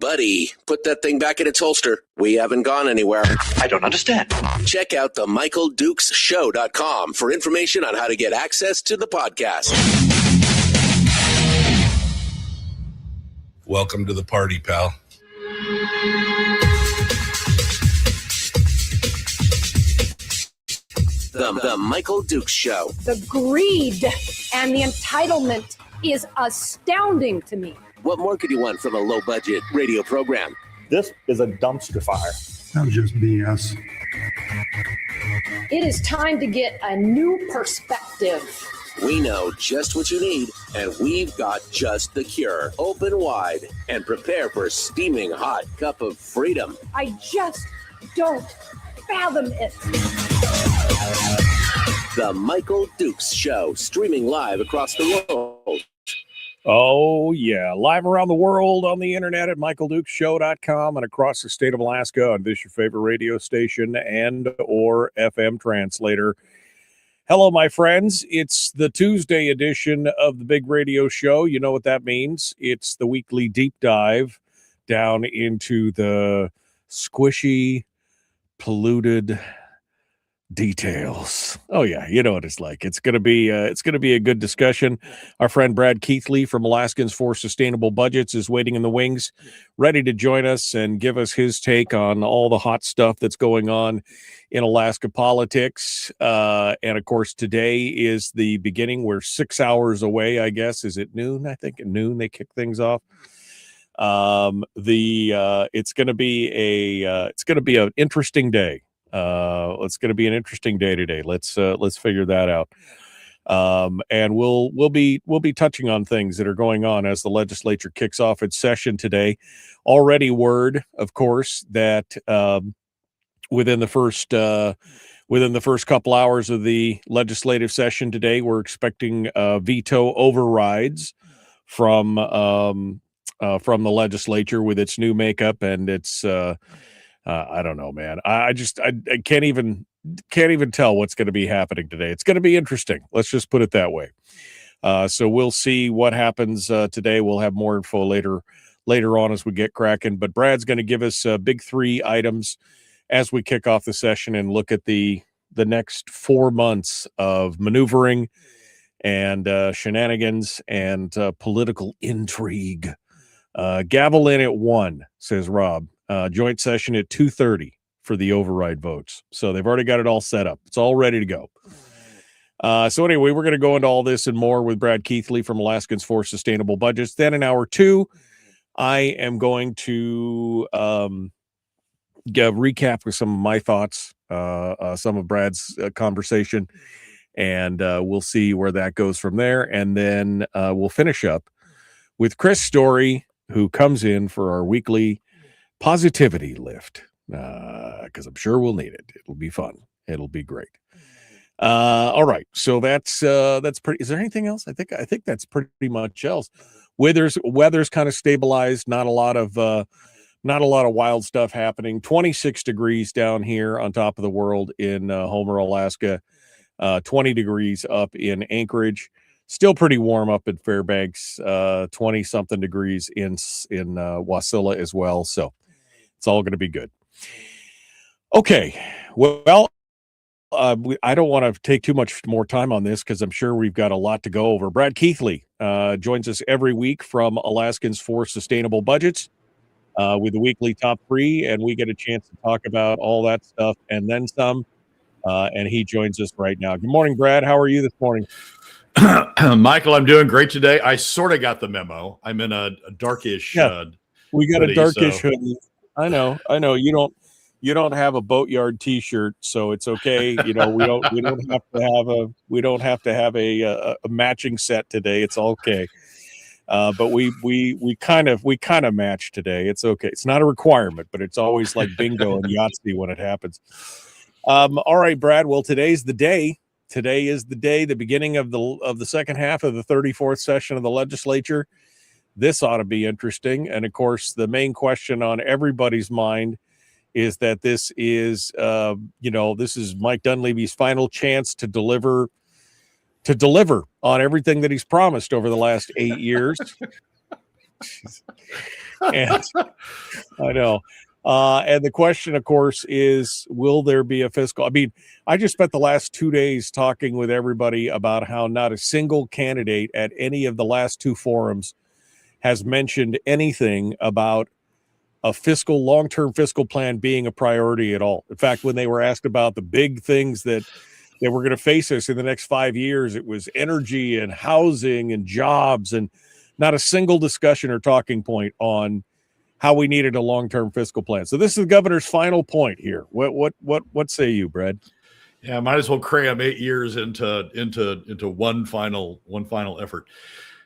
Buddy, put that thing back in its holster. We haven't gone anywhere. I don't understand. Check out the MichaelDukesShow.com for information on how to get access to the podcast. Welcome to the party, pal. The Michael Dukes Show. The greed and the entitlement is astounding to me. What more could you want from a low-budget radio program? This is a dumpster fire. That was just BS. It is time to get a new perspective. We know just what you need, and we've got just the cure. Open wide and prepare for a steaming hot cup of freedom. I just don't fathom it. The Michael Dukes Show, streaming live across the world. Oh, yeah. Live around the world on the internet at MichaelDukesShow.com and across the state of Alaska on this your favorite radio station and or FM translator. Hello, my friends. It's the Tuesday edition of the Big Radio Show. You know what that means. It's the weekly deep dive down into the squishy, polluted details. Oh yeah, you know what it's like. It's gonna be a good discussion. Our friend Brad Keithley from Alaskans for Sustainable Budgets is waiting in the wings, ready to join us and give us his take on all the hot stuff that's going on in Alaska politics. And of course, today is the beginning. We're 6 hours away, I guess. Is it noon? I think at noon they kick things off. It's gonna be an interesting day. It's going to be an interesting day today. Let's figure that out. And we'll be touching on things that are going on as the legislature kicks off its session today. Already word, of course, that within the first couple hours of the legislative session today, we're expecting veto overrides from the legislature with its new makeup and its I don't know, man. I can't even tell what's going to be happening today. It's going to be interesting. Let's just put it that way. So we'll see what happens today. We'll have more info later on as we get cracking. But Brad's going to give us big three items as we kick off the session and look at the next 4 months of maneuvering and shenanigans and political intrigue. Gavel in at 1, says Rob. Joint session at 2:30 for the override votes. So they've already got it all set up. It's all ready to go. So anyway, we're going to go into all this and more with Brad Keithley from Alaskans for Sustainable Budgets. Then in hour 2, I am going to recap with some of my thoughts, some of Brad's conversation, and we'll see where that goes from there. And then we'll finish up with Chris Story, who comes in for our weekly positivity lift, because I'm sure we'll need it. It'll be fun. It'll be great. All right. So that's pretty. Is there anything else? I think that's pretty much else. Weather's kind of stabilized. Not a lot of wild stuff happening. 26 degrees down here on top of the world in Homer, Alaska. 20 degrees up in Anchorage. Still pretty warm up in Fairbanks. 20 something degrees in Wasilla as well. So it's all going to be good. Okay. Well, I don't want to take too much more time on this because I'm sure we've got a lot to go over. Brad Keithley joins us every week from Alaskans for Sustainable Budgets with the weekly top 3, and we get a chance to talk about all that stuff and then some. And he joins us right now. Good morning, Brad. How are you this morning? Michael, I'm doing great today. I sort of got the memo. I'm in a darkish. We got hoodie, a darkish hoodie. I know. You don't have a boatyard T-shirt, so it's okay. You know, we don't have to have a matching set today. It's okay. But we kind of match today. It's okay. It's not a requirement, but it's always like bingo and Yahtzee when it happens. All right, Brad. Well, today's the day. Today is the day, the beginning of the second half of the 34th session of the legislature. This ought to be interesting. And of course, the main question on everybody's mind is that this is Mike Dunleavy's final chance to deliver on everything that he's promised over the last 8 years. And I know. And the question, of course, is will there be a fiscal? I mean, I just spent the last 2 days talking with everybody about how not a single candidate at any of the last two forums has mentioned anything about a long-term fiscal plan being a priority at all. In fact, when they were asked about the big things that were going to face us in the next 5 years, it was energy and housing and jobs, and not a single discussion or talking point on how we needed a long-term fiscal plan. So this is the governor's final point here. What say you, Brad? Yeah, might as well cram 8 years into one final effort.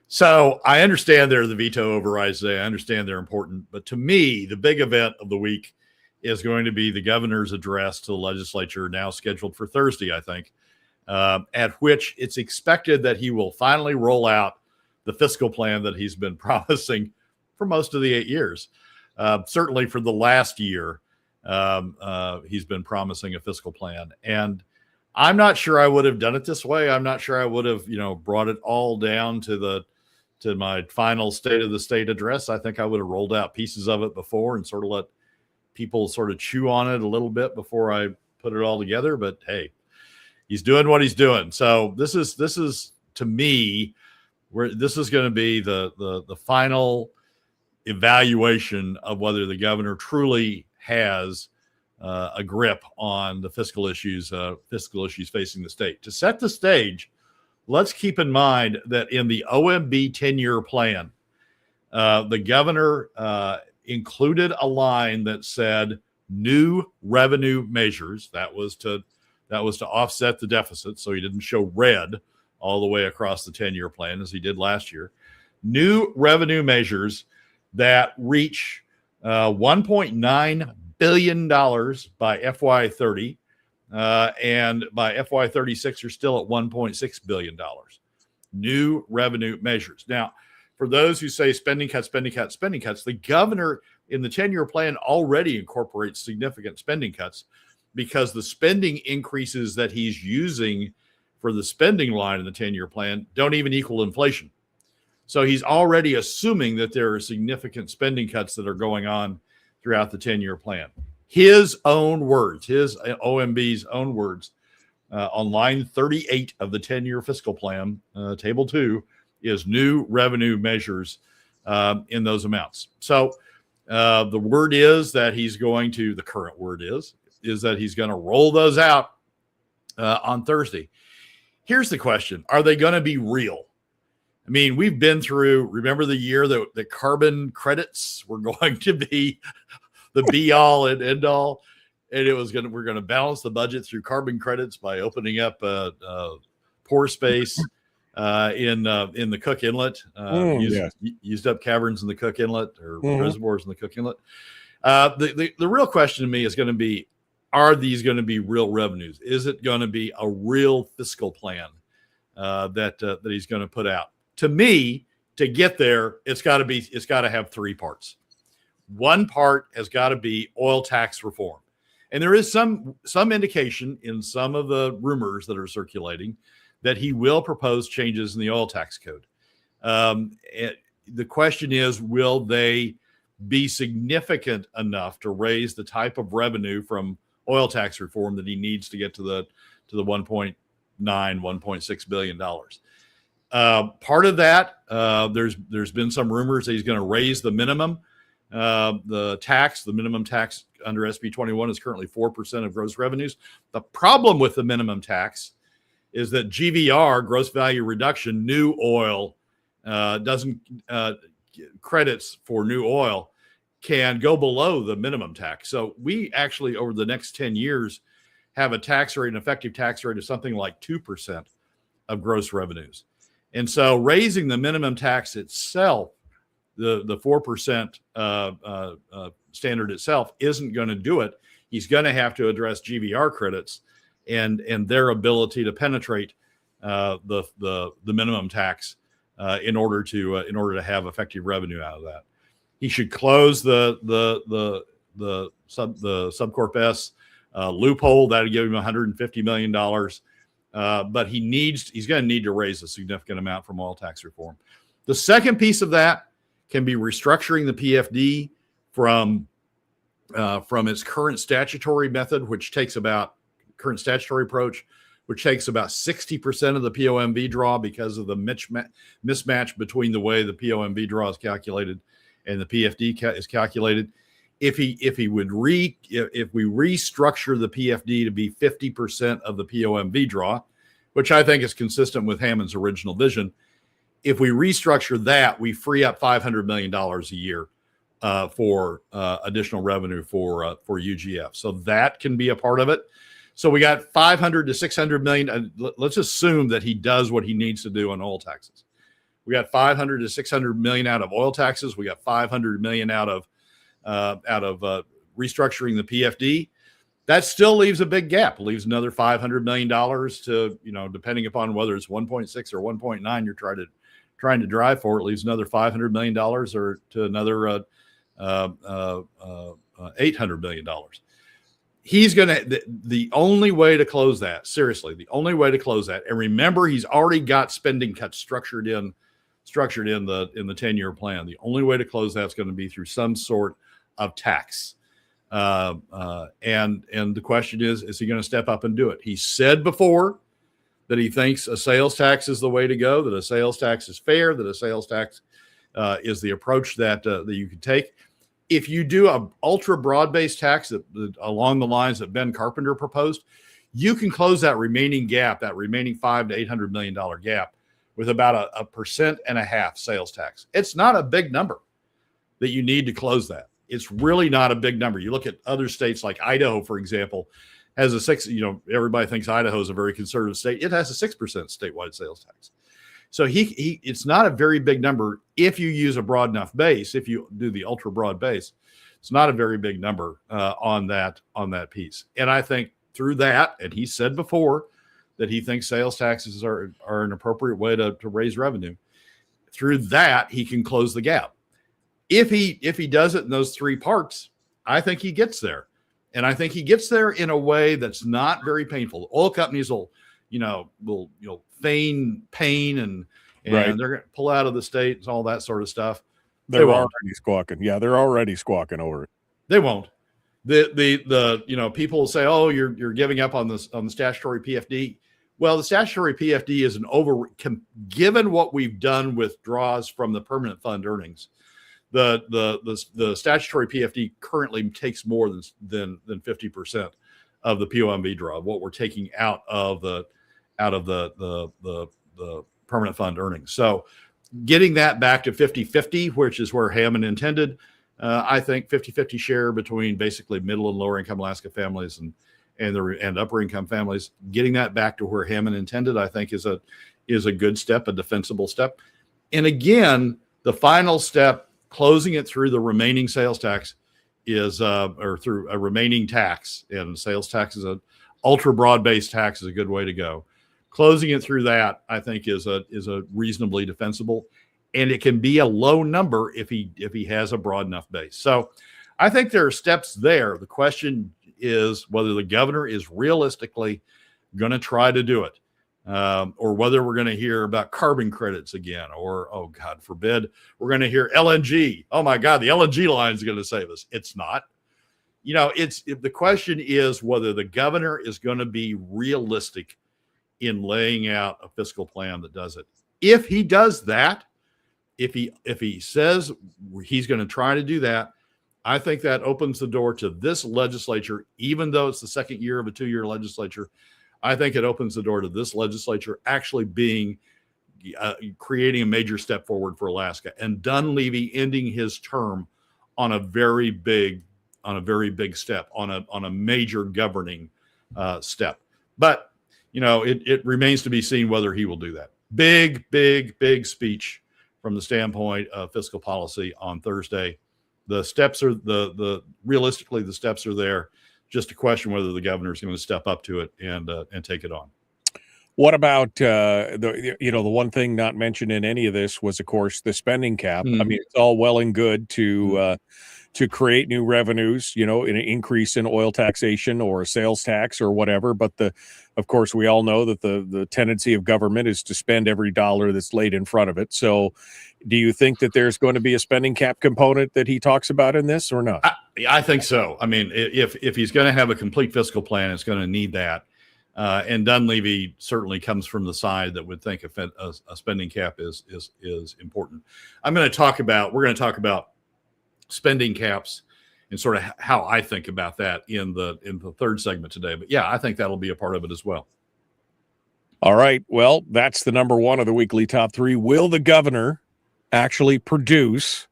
So I understand they're the veto overrides today. I understand they're important, but to me, the big event of the week is going to be the governor's address to the legislature, now scheduled for Thursday, I think, at which it's expected that he will finally roll out the fiscal plan that he's been promising for most of the 8 years. Certainly for the last year, he's been promising a fiscal plan. And I'm not sure I would have done it this way. I'm not sure I would have, brought it all down to my final State of the State address. I think I would have rolled out pieces of it before and sort of let people sort of chew on it a little bit before I put it all together. But hey, he's doing what he's doing. So this is to me where this is going to be the final evaluation of whether the governor truly has a grip on the fiscal issues facing the state. To set the stage, let's keep in mind that in the OMB 10-year plan, the governor included a line that said new revenue measures. That was to offset the deficit, so he didn't show red all the way across the 10-year plan as he did last year. New revenue measures that reach $1.9 billion by FY30, and by FY36 are still at $1.6 billion. New revenue measures. Now, for those who say spending cuts, the governor in the 10-year plan already incorporates significant spending cuts because the spending increases that he's using for the spending line in the 10-year plan don't even equal inflation. So he's already assuming that there are significant spending cuts that are going on throughout the 10-year plan. His own words, his OMB's own words, on line 38 of the 10-year fiscal plan, table 2, is new revenue measures in those amounts. So the word is that the current word is that he's going to roll those out on Thursday. Here's the question. Are they going to be real? I mean, we've been through, remember the year that the carbon credits were going to be the be all and end all, and we're going to balance the budget through carbon credits by opening up pore space in the Cook Inlet, used up caverns in the Cook Inlet or reservoirs in the Cook Inlet. The real question to me is going to be, are these going to be real revenues? Is it going to be a real fiscal plan that he's going to put out? To me, to get there, it's got to have three parts. One part has got to be oil tax reform. And there is some indication in some of the rumors that are circulating that he will propose changes in the oil tax code. The question is, will they be significant enough to raise the type of revenue from oil tax reform that he needs to get to the $1.6 billion? Part of that, there's been some rumors that he's going to raise the minimum. The minimum tax under SB 21 is currently 4% of gross revenues. The problem with the minimum tax is that GVR, gross value reduction, new oil, doesn't credits for new oil can go below the minimum tax. So we actually, over the next 10 years, have a tax rate, an effective tax rate of something like 2% of gross revenues. And so raising the minimum tax itself, the 4% standard itself, isn't going to do it. He's going to have to address GVR credits and their ability to penetrate the minimum tax in order to have effective revenue out of that. He should close the Subcorp S loophole. That'll give him $150 million. But he's going to need to raise a significant amount from oil tax reform. The second piece of that can be restructuring the PFD from its current statutory method, which takes about current statutory approach, which takes about 60% of the POMV draw because of the mismatch between the way the POMV draw is calculated and the PFD is calculated. If we restructure the PFD to be 50% of the POMV draw, which I think is consistent with Hammond's original vision, if we restructure that, we free up $500 million a year for additional revenue for UGF. So that can be a part of it. So we got 500 to 600 million. Let's assume that he does what he needs to do on oil taxes. We got 500 to 600 million out of oil taxes. We got 500 million out of restructuring the PFD. That still leaves a big gap. It leaves another $500 million to, depending upon whether it's 1.6 or 1.9 you're trying to drive for, it leaves another $500 million or to another $800 million. He's going to, the only way to close that, seriously, the only way to close that, and remember, he's already got spending cuts structured in the 10-year plan. The only way to close that is going to be through some sort of tax. And the question is he going to step up and do it? He said before that he thinks a sales tax is the way to go, that a sales tax is fair, that a sales tax is the approach that you can take. If you do an ultra broad-based tax along the lines that Ben Carpenter proposed, you can close that remaining gap, that remaining $500 to $800 million gap, with about a 1.5% sales tax. It's not a big number that you need to close that. It's really not a big number. You look at other states like Idaho, for example, has a 6. Everybody thinks Idaho is a very conservative state. It has a 6% statewide sales tax. So it's not a very big number if you use a broad enough base. If you do the ultra broad base, it's not a very big number on that piece. And I think through that, and he said before that he thinks sales taxes are an appropriate way to raise revenue. Through that, he can close the gap. If he does it in those three parts, I think he gets there. And I think he gets there in a way that's not very painful. The oil companies will feign pain and right. They're going to pull out of the state and all that sort of stuff. They're already squawking. Yeah, they're already squawking over it. They won't. The people will say, "Oh, you're giving up on the statutory PFD." Well, the statutory PFD is given what we've done with draws from the permanent fund earnings. The statutory PFD currently takes more than 50% of the POMV draw, what we're taking out of the permanent fund earnings. So getting that back to 50-50, which is where Hammond intended, I think 50-50 share between basically middle and lower income Alaska families and upper income families, getting that back to where Hammond intended, I think is a good step, a defensible step. And again, the final step, closing it through the remaining sales tax or through a remaining tax, and sales tax is an ultra broad-based tax is a good way to go. Closing it through that, I think, is a reasonably defensible, and it can be a low number if he has a broad enough base. So I think there are steps there. The question is whether the governor is realistically going to try to do it, or whether we're going to hear about carbon credits again, or, oh, God forbid, we're going to hear LNG. Oh, my God, the LNG line is going to save us. It's not. The question is whether the governor is going to be realistic in laying out a fiscal plan that does it. If he does that, if he says he's going to try to do that, I think that opens the door to this legislature, even though it's the second year of a 2-year legislature. I think it opens the door to this legislature actually creating a major step forward for Alaska, and Dunleavy ending his term on a very big step, on a major governing step. But it remains to be seen whether he will do that. Big speech from the standpoint of fiscal policy on Thursday. The steps are realistically the steps are there. Just a question whether the governor is going to step up to it and take it on. What about the one thing not mentioned in any of this was, of course, the spending cap. Mm-hmm. I mean, it's all well and good to to create new revenues, an increase in oil taxation or a sales tax or whatever. But of course, we all know that the tendency of government is to spend every dollar that's laid in front of it. So do you think that there's going to be a spending cap component that he talks about in this or not? I think so. I mean, if he's going to have a complete fiscal plan, it's going to need that. And Dunleavy certainly comes from the side that would think a spending cap is important. We're going to talk about spending caps and sort of how I think about that in the third segment today. But yeah, I think that'll be a part of it as well. All right. Well, that's the number one of the weekly top three. Will the governor actually produce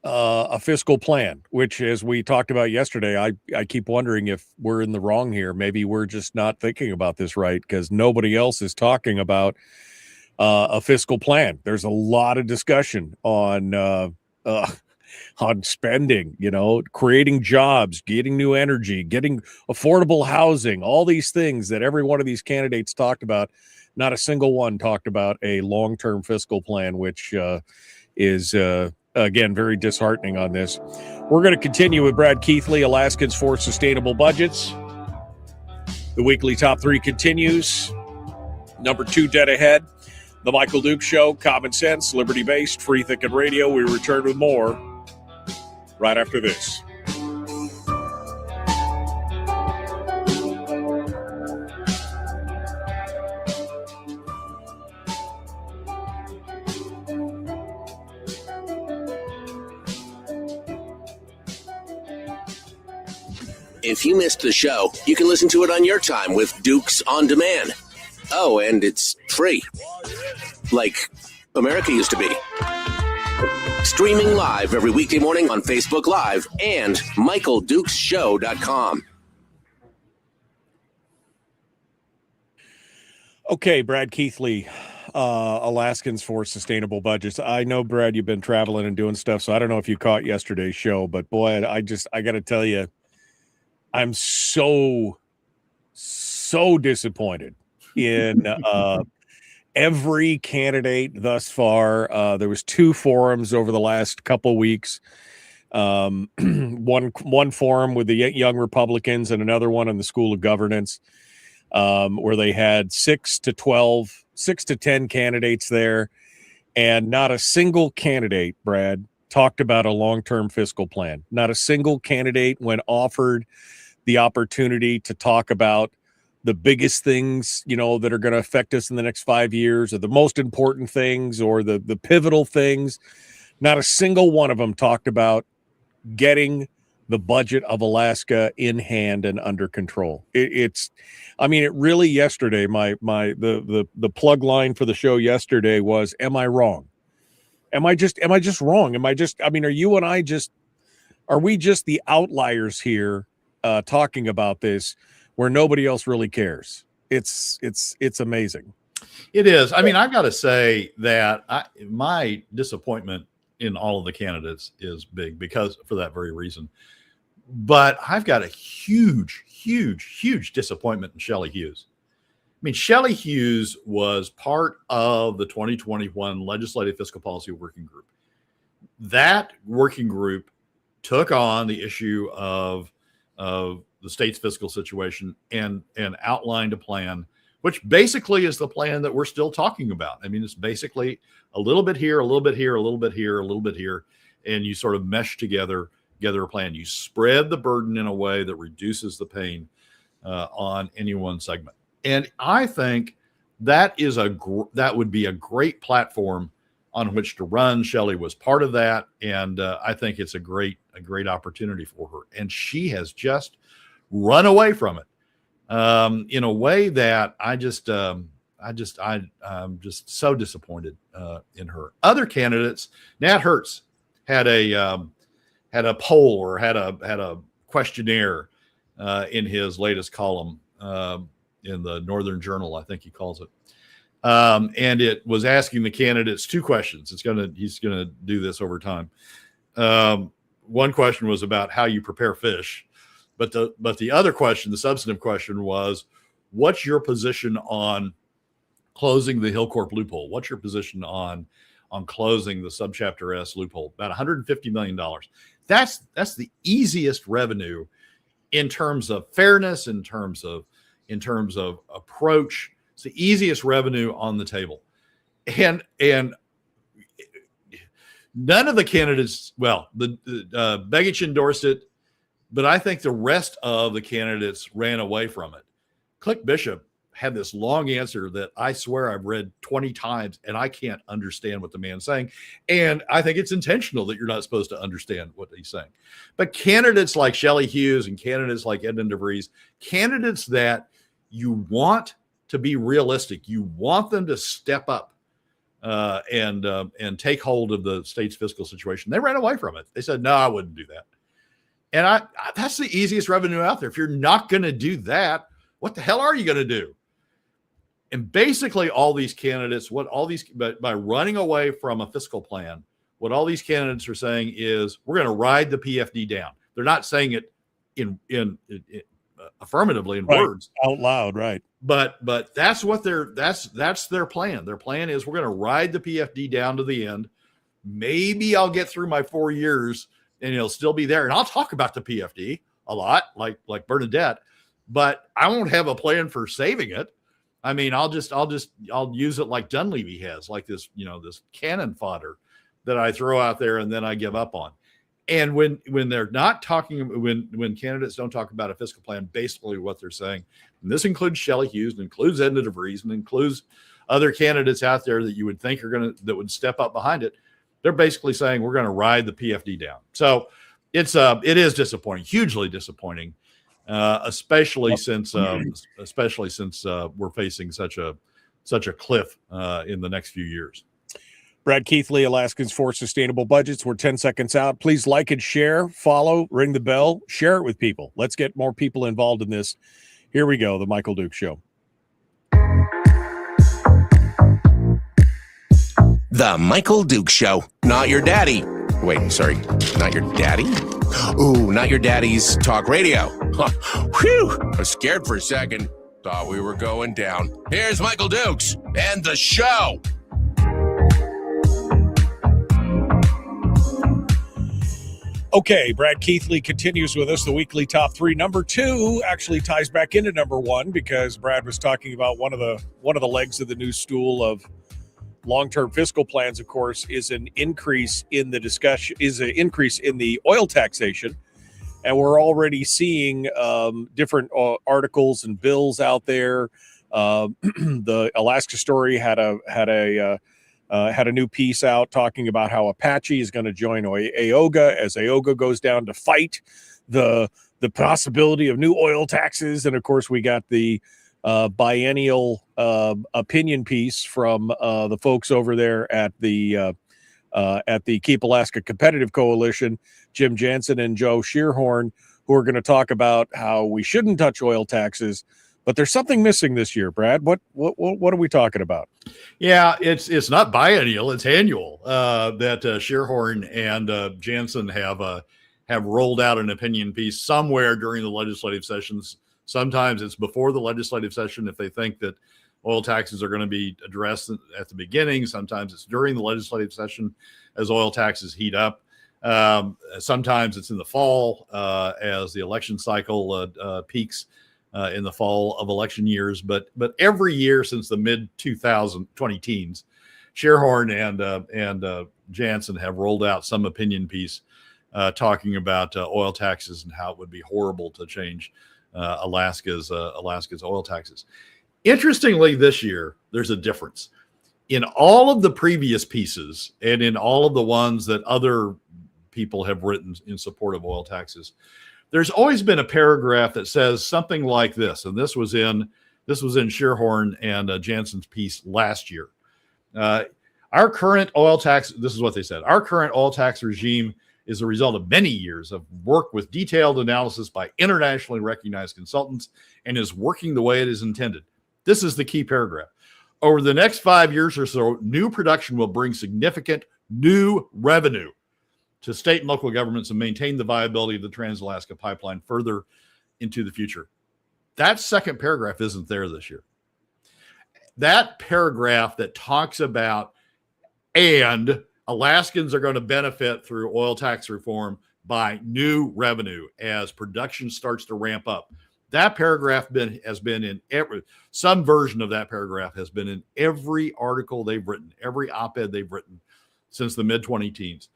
a fiscal plan, which, as we talked about yesterday, I keep wondering if we're in the wrong here. Maybe we're just not thinking about this right, because nobody else is talking about a fiscal plan. There's a lot of discussion on spending, creating jobs, getting new energy, getting affordable housing, all these things that every one of these candidates talked about. Not a single one talked about a long-term fiscal plan, which is again, very disheartening on this. We're going to continue with Brad Keithley, Alaskans for Sustainable Budgets. The weekly top three continues. Number 2, dead ahead. The Michael Duke Show, common sense, liberty-based, free thinking radio. We return with more right after this. If you missed the show, you can listen to it on your time with Dukes On Demand. Oh, and it's free. Like America used to be. Streaming live every weekday morning on Facebook Live and MichaelDukesShow.com. Okay, Brad Keithley, Alaskans for Sustainable Budgets. I know, Brad, you've been traveling and doing stuff, so I don't know if you caught yesterday's show, but boy, I got to tell you, I'm so disappointed in every candidate thus far. There was 2 forums over the last couple weeks. One forum with the young Republicans and another one in the School of Governance, where they had 6 to 10 candidates there, and not a single candidate, Brad, talked about a long-term fiscal plan. Not a single candidate, when offered the opportunity to talk about the biggest things, that are going to affect us in the next 5 years, or the most important things, or the pivotal things. Not a single one of them talked about getting the budget of Alaska in hand and under control. It really, yesterday, the plug line for the show yesterday was, am I wrong? Am I just wrong? Are we just the outliers here talking about this, where nobody else really cares? It's amazing. It is. I've got to say that my disappointment in all of the candidates is big, because for that very reason. But I've got a huge disappointment in Shelley Hughes. Shelley Hughes was part of the 2021 Legislative Fiscal Policy Working Group. That working group took on the issue of the state's fiscal situation and outlined a plan, which basically is the plan that we're still talking about. It's basically a little bit here, a little bit here, a little bit here, a little bit here, and you sort of mesh together a plan. You spread the burden in a way that reduces the pain on any one segment. And I think that would be a great platform on which to run. Shelley was part of that, and I think it's a great opportunity for her. And she has just run away from it in a way that I'm just so disappointed in her. Other candidates, Nat Hertz had a poll, or had a questionnaire in his latest column in the Northern Journal, I think he calls it. And it was asking the candidates 2 questions. He's going to do this over time. One question was about how you prepare fish, but the other question, the substantive question, was, what's your position on closing the Hillcorp loophole? What's your position on closing the Subchapter S loophole? About $150 million. That's the easiest revenue in terms of fairness, in terms of approach. It's the easiest revenue on the table. And none of the candidates, well, the Begich endorsed it, but I think the rest of the candidates ran away from it. Click Bishop had this long answer that I swear I've read 20 times, and I can't understand what the man's saying. And I think it's intentional that you're not supposed to understand what he's saying. But candidates like Shelley Hughes and candidates like Edmund DeVries, candidates that you want to be realistic, you want them to step up and take hold of the state's fiscal situation. They ran away from it. They said, no, I wouldn't do that. And that's the easiest revenue out there. If you're not going to do that, what the hell are you going to do? And basically all these candidates, by running away from a fiscal plan, what all these candidates are saying is we're going to ride the PFD down. They're not saying it in affirmatively in words out loud. Right. But that's what that's their plan. Their plan is we're going to ride the PFD down to the end. Maybe I'll get through my 4 years and it'll still be there. And I'll talk about the PFD a lot, like Bernadette, but I won't have a plan for saving it. I mean, I'll use it like Dunleavy has, like this, this cannon fodder that I throw out there and then I give up on. And when they're not talking, when candidates don't talk about a fiscal plan, basically what they're saying, and this includes Shelley Hughes, and includes Edna DeVries, and includes other candidates out there that you would think that would step up behind it. They're basically saying we're going to ride the PFD down. So it is disappointing, hugely disappointing. Especially since we're facing such a cliff in the next few years. Brad Keithley, Alaskans for Sustainable Budgets. We're 10 seconds out. Please like and share, follow, ring the bell, share it with people. Let's get more people involved in this. Here we go, The Michael Dukes Show. The Michael Dukes Show. Not your daddy. Wait, sorry. Not your daddy? Ooh, not your daddy's talk radio. Whew, I was scared for a second. Thought we were going down. Here's Michael Dukes and the show. Okay, Brad Keithley continues with us, the weekly top three. Number two actually ties back into number one because Brad was talking about one of the legs of the new stool of long-term fiscal plans, of course, is an increase in the oil taxation. And we're already seeing different articles and bills out there. The Alaska Story had a new piece out talking about how Apache is going to join AOGA as AOGA goes down to fight the possibility of new oil taxes. And of course, we got the biennial opinion piece from the folks over there at the Keep Alaska Competitive Coalition, Jim Jansen and Joe Shearhorn, who are going to talk about how we shouldn't touch oil taxes. But there's something missing this year, Brad. What are we talking about? Yeah, it's not biennial; it's annual. That Shearhorn and Jansen have rolled out an opinion piece somewhere during the legislative sessions. Sometimes it's before the legislative session if they think that oil taxes are going to be addressed at the beginning. Sometimes it's during the legislative session as oil taxes heat up. Sometimes it's in the fall as the election cycle peaks in the fall of election years. But every year since the mid-2020 teens, Shearhorn and Jansen have rolled out some opinion piece talking about oil taxes and how it would be horrible to change Alaska's oil taxes. Interestingly, this year, there's a difference. In all of the previous pieces and in all of the ones that other people have written in support of oil taxes, there's always been a paragraph that says something like this. And this was in Shearhorn and Jansen's piece last year. Our current oil tax, this is what they said, our current oil tax regime is a result of many years of work with detailed analysis by internationally recognized consultants and is working the way it is intended. This is the key paragraph. Over the next 5 years or so, new production will bring significant new revenue to state and local governments and maintain the viability of the Trans-Alaska Pipeline further into the future. That second paragraph isn't there this year. That paragraph that talks about, and Alaskans are going to benefit through oil tax reform by new revenue as production starts to ramp up. That paragraph has been in some version of that paragraph has been in every article they've written, every op-ed they've written since the mid-2010s.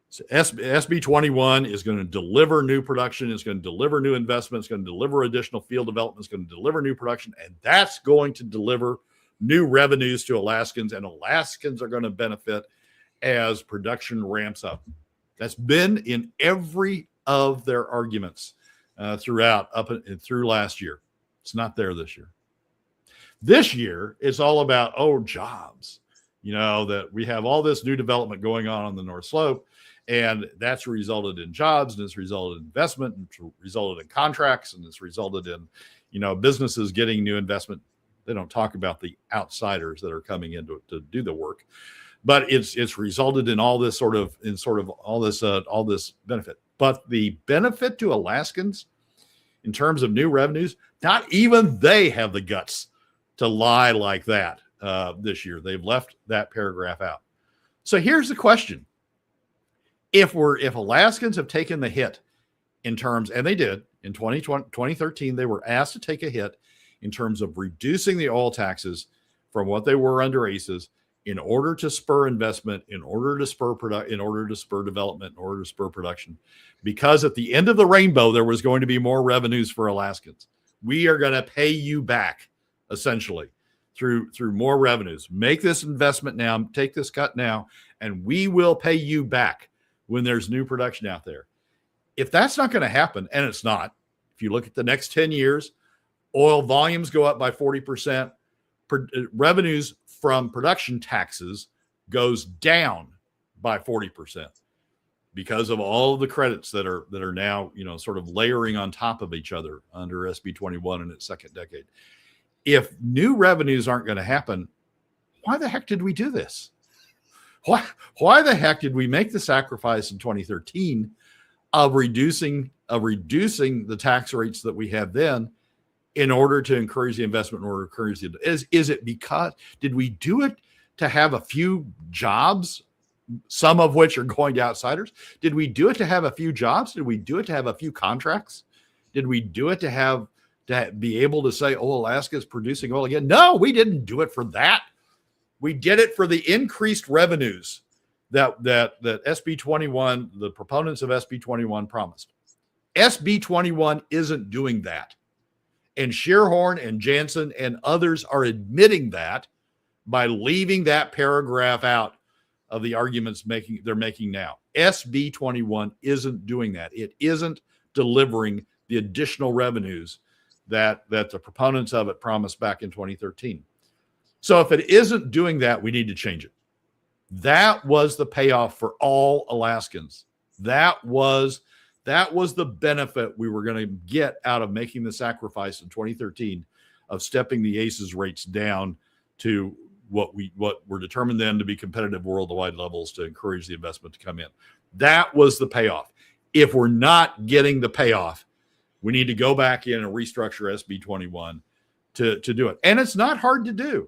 So SB 21 is going to deliver new production, is going to deliver new investments, going to deliver additional field development, is going to deliver new production, and that's going to deliver new revenues to Alaskans, and Alaskans are going to benefit as production ramps up. That's been in every of their arguments throughout up and through last year. It's not there this year. This year, it's all about, jobs. That we have all this new development going on the North Slope, and that's resulted in jobs, and it's resulted in investment, and it's resulted in contracts, and it's resulted in, businesses getting new investment. They don't talk about the outsiders that are coming in to do the work, but it's resulted in all this all this benefit. But the benefit to Alaskans in terms of new revenues, not even they have the guts to lie like that this year. They've left that paragraph out. So here's the question. If Alaskans have taken the hit in terms, and they did in 2013, they were asked to take a hit in terms of reducing the oil taxes from what they were under ACES in order to spur investment, in order to spur development, in order to spur production, because at the end of the rainbow, there was going to be more revenues for Alaskans. We are going to pay you back essentially through more revenues. Make this investment now, take this cut now, and we will pay you back when there's new production out there. If that's not going to happen, and it's not, if you look at the next 10 years, oil volumes go up by 40%, revenues from production taxes goes down by 40% because of all of the credits that are now, sort of layering on top of each other under SB 21 in its second decade. If new revenues aren't going to happen, why the heck did we do this? Why the heck did we make the sacrifice in 2013 of reducing the tax rates that we had then in order to encourage the investment, in order to encourage the, is it because, did we do it to have a few jobs, some of which are going to outsiders? Did we do it to have a few jobs? Did we do it to have a few contracts? Did we do it to be able to say, Alaska is producing oil again? No, we didn't do it for that. We did it for the increased revenues that SB 21, the proponents of SB 21 promised. SB 21 isn't doing that. And Shearhorn and Jansen and others are admitting that by leaving that paragraph out of the arguments they're making now. SB 21 isn't doing that. It isn't delivering the additional revenues that the proponents of it promised back in 2013. So if it isn't doing that, we need to change it. That was the payoff for all Alaskans. That was the benefit we were going to get out of making the sacrifice in 2013 of stepping the ACES rates down to what were determined then to be competitive worldwide levels to encourage the investment to come in. That was the payoff. If we're not getting the payoff, we need to go back in and restructure SB 21 to do it. And it's not hard to do.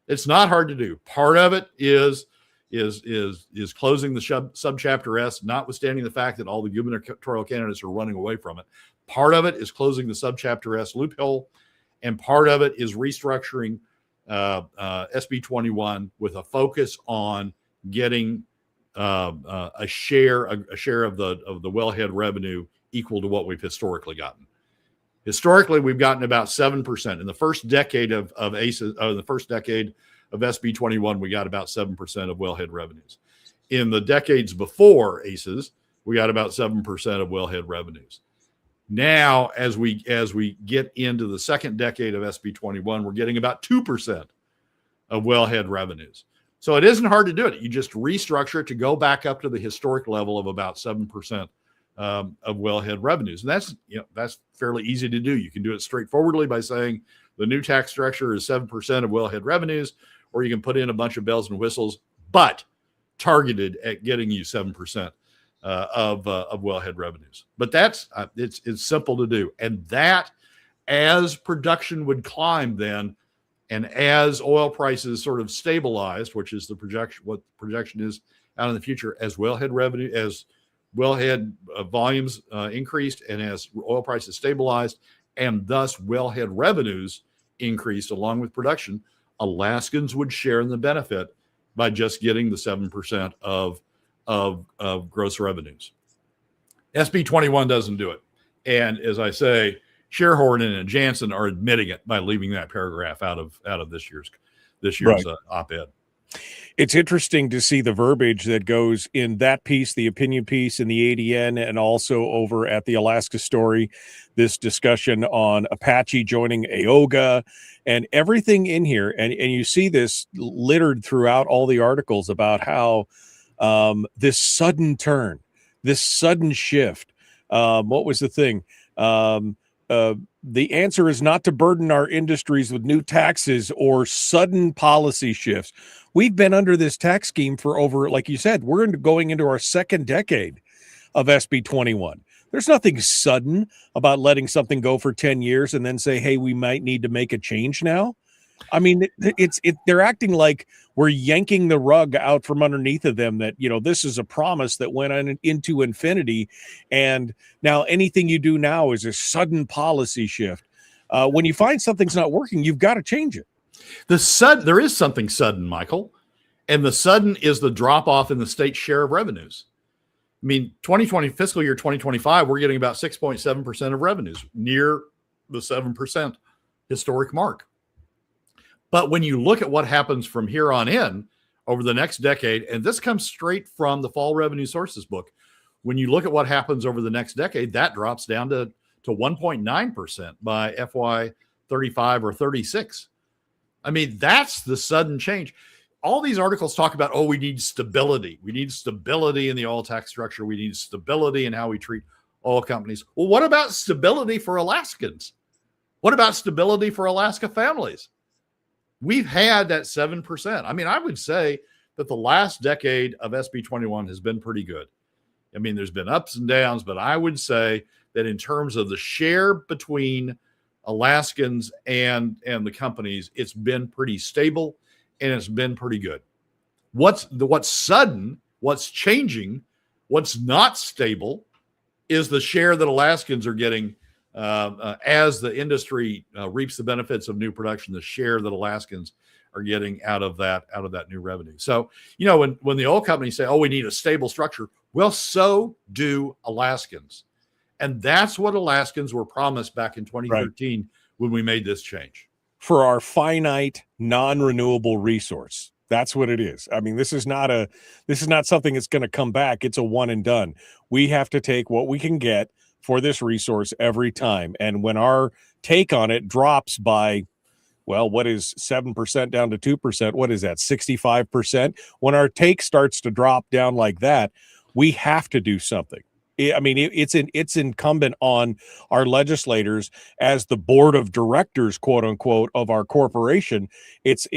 It's not hard to do. Part of it is closing the subchapter S, notwithstanding the fact that all the gubernatorial candidates are running away from it. Part of it is closing the subchapter S loophole, and part of it is restructuring SB 21 with a focus on getting a share of the wellhead revenue equal to what we've historically gotten. Historically, we've gotten about 7%. In the first decade of ACES, the first decade of SB 21, we got about 7% of wellhead revenues. In the decades before ACES, we got about 7% of wellhead revenues. Now, as we get into the second decade of SB 21, we're getting about 2% of wellhead revenues. So it isn't hard to do it. You just restructure it to go back up to the historic level of about 7% of wellhead revenues. And that's fairly easy to do. You can do it straightforwardly by saying the new tax structure is 7% of wellhead revenues, or you can put in a bunch of bells and whistles, but targeted at getting you 7% of wellhead revenues. But that's it's simple to do. And that, as production would climb then, and as oil prices sort of stabilized, which is what the projection is out in the future, as wellhead revenue, as wellhead volumes increased and as oil prices stabilized and thus wellhead revenues increased along with production, Alaskans would share in the benefit by just getting the 7% of gross revenues. SB 21 doesn't do it. And as I say, Sherhorn and Jansen are admitting it by leaving that paragraph out of this year's Right. op-ed. It's interesting to see the verbiage that goes in that piece, the opinion piece in the ADN, and also over at the Alaska Story, this discussion on Apache joining AOGA and everything in here. And you see this littered throughout all the articles about how this sudden turn, this sudden shift. What was the thing? The answer is not to burden our industries with new taxes or sudden policy shifts. We've been under this tax scheme for over, like you said, we're going into our second decade of SB 21. There's nothing sudden about letting something go for 10 years and then say, hey, we might need to make a change now. I mean, they're acting like we're yanking the rug out from underneath of them, that, you know, this is a promise that went on into infinity. And now anything you do now is a sudden policy shift. When you find something's not working, you've got to change it. There is something sudden, Michael, and the sudden is the drop off in the state's share of revenues. I mean, 2020 fiscal year 2025, we're getting about 6.7% of revenues, near the 7% historic mark. But when you look at what happens from here on in over the next decade, and this comes straight from the Fall Revenue Sources book, when you look at what happens over the next decade, that drops down to 1.9% by FY 35 or 36. I mean, that's the sudden change. All these articles talk about, oh, we need stability. We need stability in the oil tax structure. We need stability in how we treat oil companies. Well, what about stability for Alaskans? What about stability for Alaska families? We've had that 7%. I mean, I would say that the last decade of SB 21 has been pretty good. I mean, there's been ups and downs, but I would say that in terms of the share between Alaskans and the companies, it's been pretty stable and it's been pretty good. What's sudden, what's changing, what's not stable is the share that Alaskans are getting as the industry reaps the benefits of new production, the share that Alaskans are getting out of that new revenue. So, you know, when the oil companies say, oh, we need a stable structure, well, so do Alaskans. And that's what Alaskans were promised back in 2013 right. when we made this change. For our finite, non-renewable resource. That's what it is. I mean, this is not something that's going to come back. It's a one and done. We have to take what we can get for this resource every time. And when our take on it drops by, well, what is 7% down to 2%? What is that, 65%? When our take starts to drop down like that, we have to do something. I mean, it's incumbent on our legislators as the board of directors, quote unquote, of our corporation. It's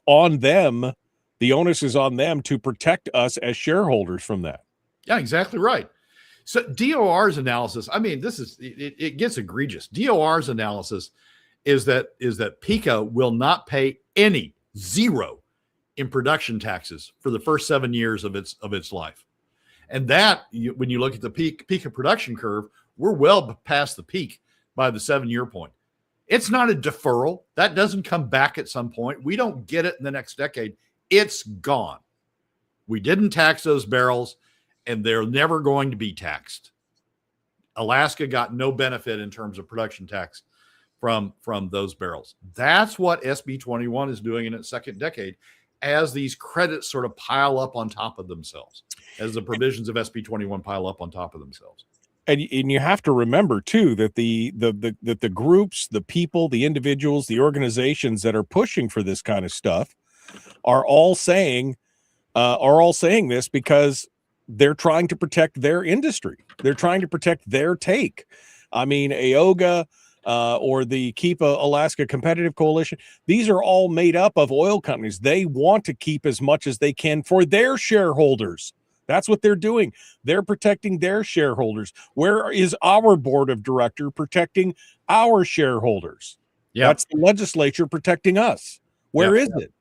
on them. The onus is on them to protect us as shareholders from that. Yeah, exactly right. So DOR's analysis, I mean, it gets egregious. DOR's analysis is that PICA will not pay zero in production taxes for the first 7 years of its life. And that, when you look at the peak of production curve, we're well past the peak by the 7-year point. It's not a deferral. That doesn't come back at some point. We don't get it in the next decade. It's gone. We didn't tax those barrels, and they're never going to be taxed. Alaska got no benefit in terms of production tax from those barrels. That's what SB 21 is doing in its second decade, as these credits sort of pile up on top of themselves, as the provisions of SB 21 pile up on top of themselves. And you have to remember too that the groups, the people, the individuals, the organizations that are pushing for this kind of stuff are all saying this because they're trying to protect their industry. They're trying to protect their take. I mean, AOGA, or the Keep Alaska Competitive Coalition, these are all made up of oil companies. They want to keep as much as they can for their shareholders. That's what they're doing. They're protecting their shareholders. Where is our board of directors protecting our shareholders? Yeah, that's the legislature protecting us. Where is it?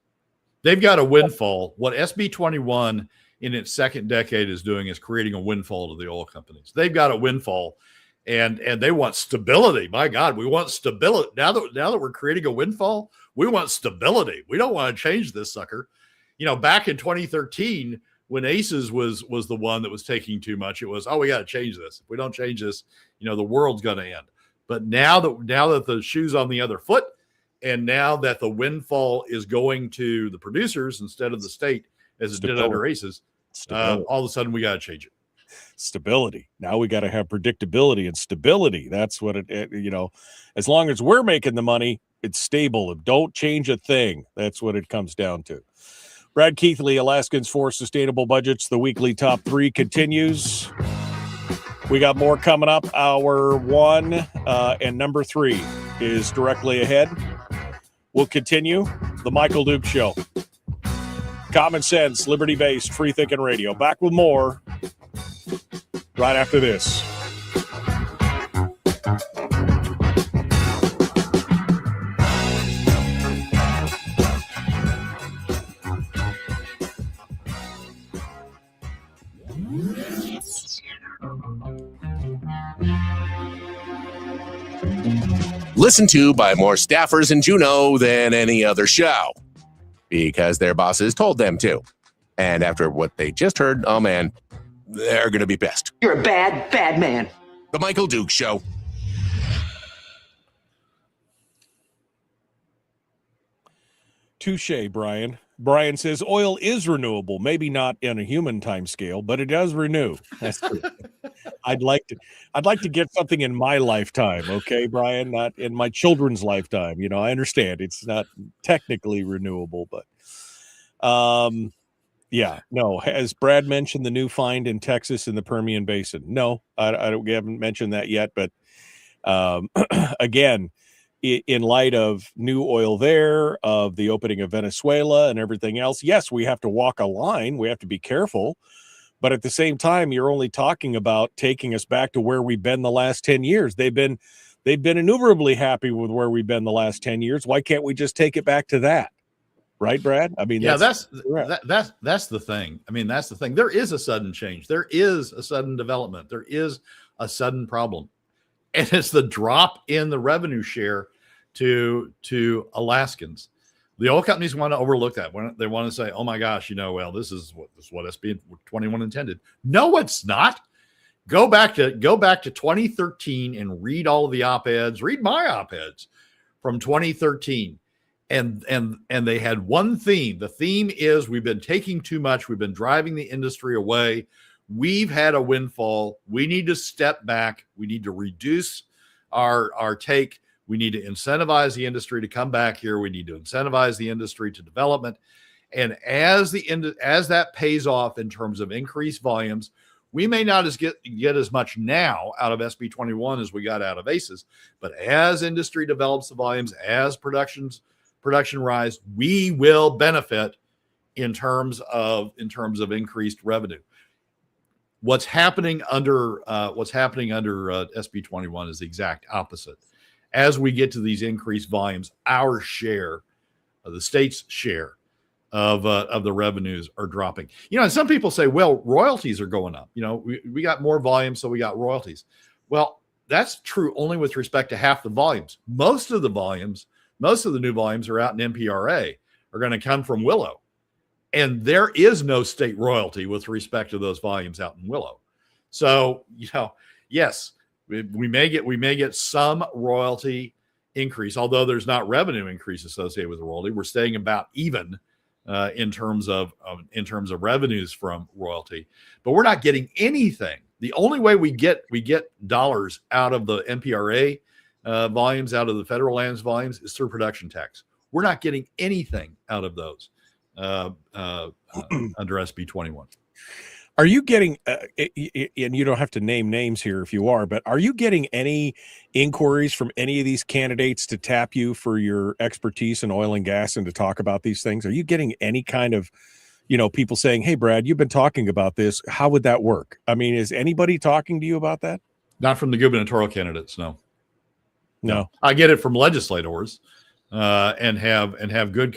They've got a windfall. What SB 21 in its second decade is doing is creating a windfall to the oil companies. They've got a windfall, and they want stability. My God, we want stability. Now that we're creating a windfall, we want stability. We don't want to change this sucker. Back in 2013, when ACES was the one that was taking too much, it was, we got to change this. If we don't change this, the world's going to end. But now that the shoe's on the other foot, and now that the windfall is going to the producers instead of the state, as it did under ACES, all of a sudden we got to change it. Stability. Now we got to have predictability and stability. That's what as long as we're making the money, it's stable. Don't change a thing. That's what it comes down to. Brad Keithley, Alaskans for Sustainable Budgets. The weekly top 3 continues. We got more coming up. Hour 1 and number 3 is directly ahead. We'll continue. The Michael Duke Show. Common sense, liberty-based, free-thinking radio. Back with more right after this. Listened to by more staffers in Juneau than any other show, because their bosses told them to. And after what they just heard, oh man, they're going to be pissed. You're a bad, bad man. The Michael Duke Show. Touche, Brian. Brian says oil is renewable, maybe not in a human time scale, but it does renew. That's true. I'd like to get something in my lifetime, okay, Brian? Not in my children's lifetime. I understand it's not technically renewable, but yeah, no. Has Brad mentioned the new find in Texas in the Permian Basin? No, we haven't mentioned that yet, but again, in light of new oil there, of the opening of Venezuela and everything else, yes, we have to walk a line. We have to be careful. But at the same time, you're only talking about taking us back to where we've been the last 10 years. They've been innumerably happy with where we've been the last 10 years. Why can't we just take it back to that? Right, Brad? I mean, that's the thing. I mean, that's the thing. There is a sudden change. There is a sudden development. There is a sudden problem. And it's the drop in the revenue share to Alaskans. The oil companies want to overlook that. They want to say, "Oh my gosh, this is what SB 21 intended." No, it's not. Go back to 2013 and read all of the op-eds. Read my op-eds from 2013, and they had one theme. The theme is we've been taking too much. We've been driving the industry away. We've had a windfall. We need to step back. We need to reduce our take. We need to incentivize the industry to come back here. We need to incentivize the industry to development. And as that pays off in terms of increased volumes, we may not get as much now out of SB 21 as we got out of ACES. But as industry develops the volumes, as production rise, we will benefit in terms of increased revenue. What's happening under SB 21 is the exact opposite. As we get to these increased volumes, our share, the state's share of the revenues are dropping. And some people say, well, royalties are going up. We got more volume, so we got royalties. Well, that's true only with respect to half the volumes. Most of the new volumes are out in MPRA, are going to come from Willow. And there is no state royalty with respect to those volumes out in Willow. So, yes, we may get some royalty increase, although there's not revenue increase associated with the royalty. We're staying about even in terms of revenues from royalty, but we're not getting anything. The only way we get dollars out of the MPRA volumes, out of the federal lands volumes, is through production tax. We're not getting anything out of those under SB 21. Are you getting, and you don't have to name names here if you are, but are you getting any inquiries from any of these candidates to tap you for your expertise in oil and gas and to talk about these things? Are you getting any kind of, people saying, "Hey, Brad, you've been talking about this. How would that work?" I mean, is anybody talking to you about that? Not from the gubernatorial candidates, no. No. I get it from legislators and have good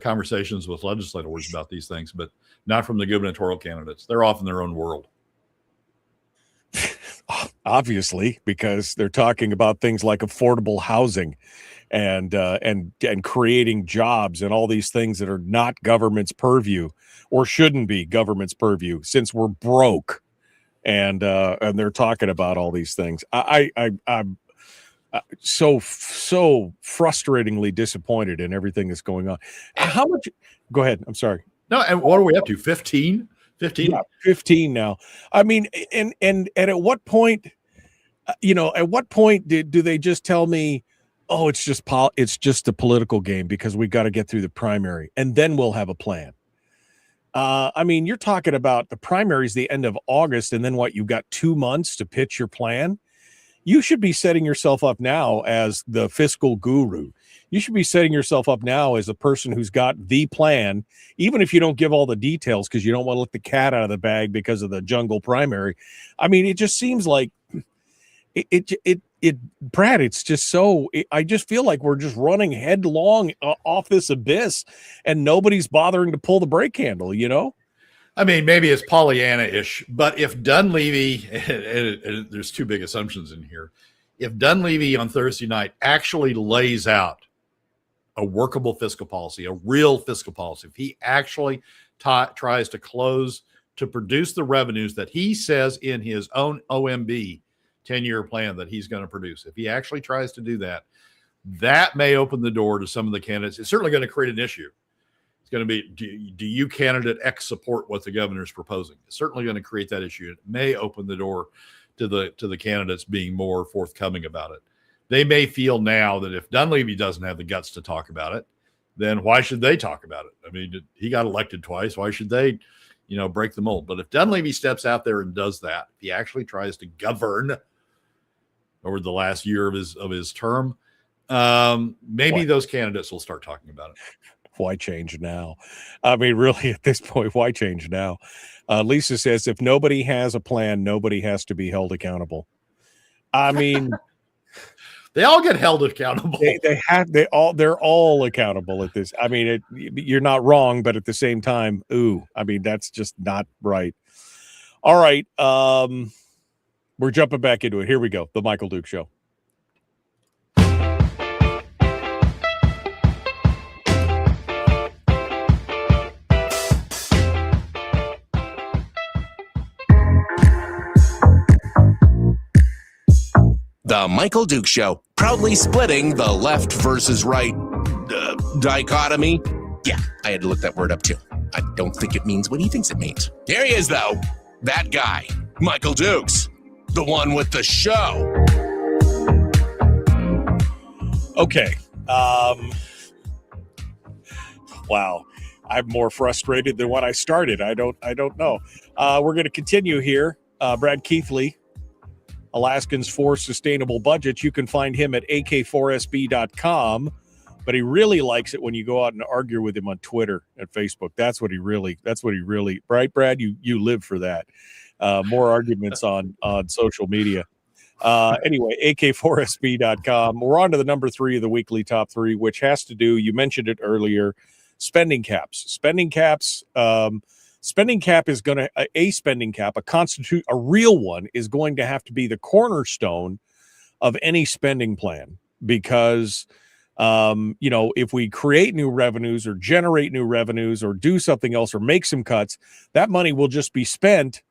conversations with legislators about these things, but not from the gubernatorial candidates. They're off in their own world. Obviously, because they're talking about things like affordable housing and creating jobs and all these things that are not government's purview or shouldn't be government's purview since we're broke. And they're talking about all these things. I'm so frustratingly disappointed in everything that's going on. How much? Go ahead. I'm sorry. No, and what are we up to? 15? 15? Yeah, 15 now. I mean, and at what point, at what point do they just tell me, oh, it's just a political game because we got to get through the primary and then we'll have a plan. I mean, you're talking about the primaries the end of August, and then what? You've got 2 months to pitch your plan. You should be setting yourself up now as the fiscal guru. You should be setting yourself up now as a person who's got the plan, even if you don't give all the details because you don't want to let the cat out of the bag because of the jungle primary. I mean, it just seems like Brad, it's just so, I just feel like we're just running headlong off this abyss and nobody's bothering to pull the brake handle, I mean, maybe it's Pollyanna-ish, but if Dunleavy, and there's two big assumptions in here, if Dunleavy on Thursday night actually lays out a workable fiscal policy, a real fiscal policy, if he actually tries to produce the revenues that he says in his own OMB 10-year plan that he's going to produce, if he actually tries to do that, that may open the door to some of the candidates. It's certainly going to create an issue. It's going to be, do you candidate X support what the governor is proposing? It's certainly going to create that issue. It may open the door to the candidates being more forthcoming about it. They may feel now that if Dunleavy doesn't have the guts to talk about it, then why should they talk about it? I mean, he got elected twice. Why should they, break the mold? But if Dunleavy steps out there and does that, if he actually tries to govern over the last year of his term, maybe those candidates will start talking about it. Why change now? I mean, really, at this point, why change now? Lisa says, if nobody has a plan, nobody has to be held accountable. I mean, they all get held accountable. They're all accountable at this. I mean, you're not wrong, but at the same time, I mean, that's just not right. All right. We're jumping back into it. Here we go. The Michael Duke Show. The Michael Duke Show, proudly splitting the left versus right dichotomy. Yeah, I had to look that word up too. I don't think it means what he thinks it means. Here he is, though. That guy, Michael Dukes, the one with the show. Okay. Wow. I'm more frustrated than when I started. I don't know. We're going to continue here. Brad Keithley, Alaskans for Sustainable Budgets. You can find him at ak4sb.com, but he really likes it when you go out and argue with him on Twitter and Facebook. That's what he really, right, Brad? You live for that. More arguments on social media. Anyway, ak4sb.com. We're on to the number 3 of the weekly top 3, which has to do, you mentioned it earlier, spending caps. Spending cap is going to, a real one is going to have to be the cornerstone of any spending plan because, if we create new revenues or generate new revenues or do something else or make some cuts, that money will just be spent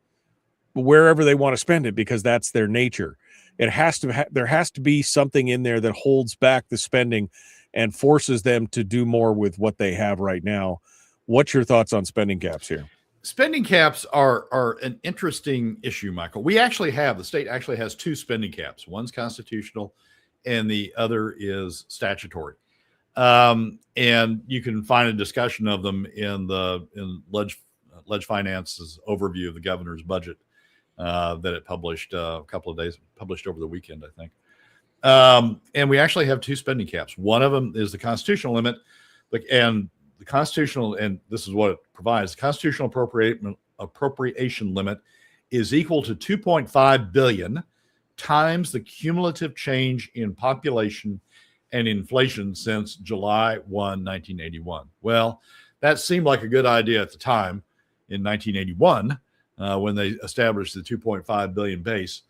wherever they want to spend it because that's their nature. It has to, there has to be something in there that holds back the spending and forces them to do more with what they have right now. What's your thoughts on spending caps here? Spending caps are an interesting issue, Michael. The state actually has 2 spending caps. One's constitutional and the other is statutory. And you can find a discussion of them in Ledge Finance's overview of the governor's budget that it published published over the weekend, I think. And we actually have 2 spending caps. One of them is the constitutional limit, and the constitutional, and this is what it provides, the constitutional appropriation limit is equal to 2.5 billion times the cumulative change in population and inflation since July 1, 1981. Well, that seemed like a good idea at the time. in 1981 when they established the 2.5 billion base.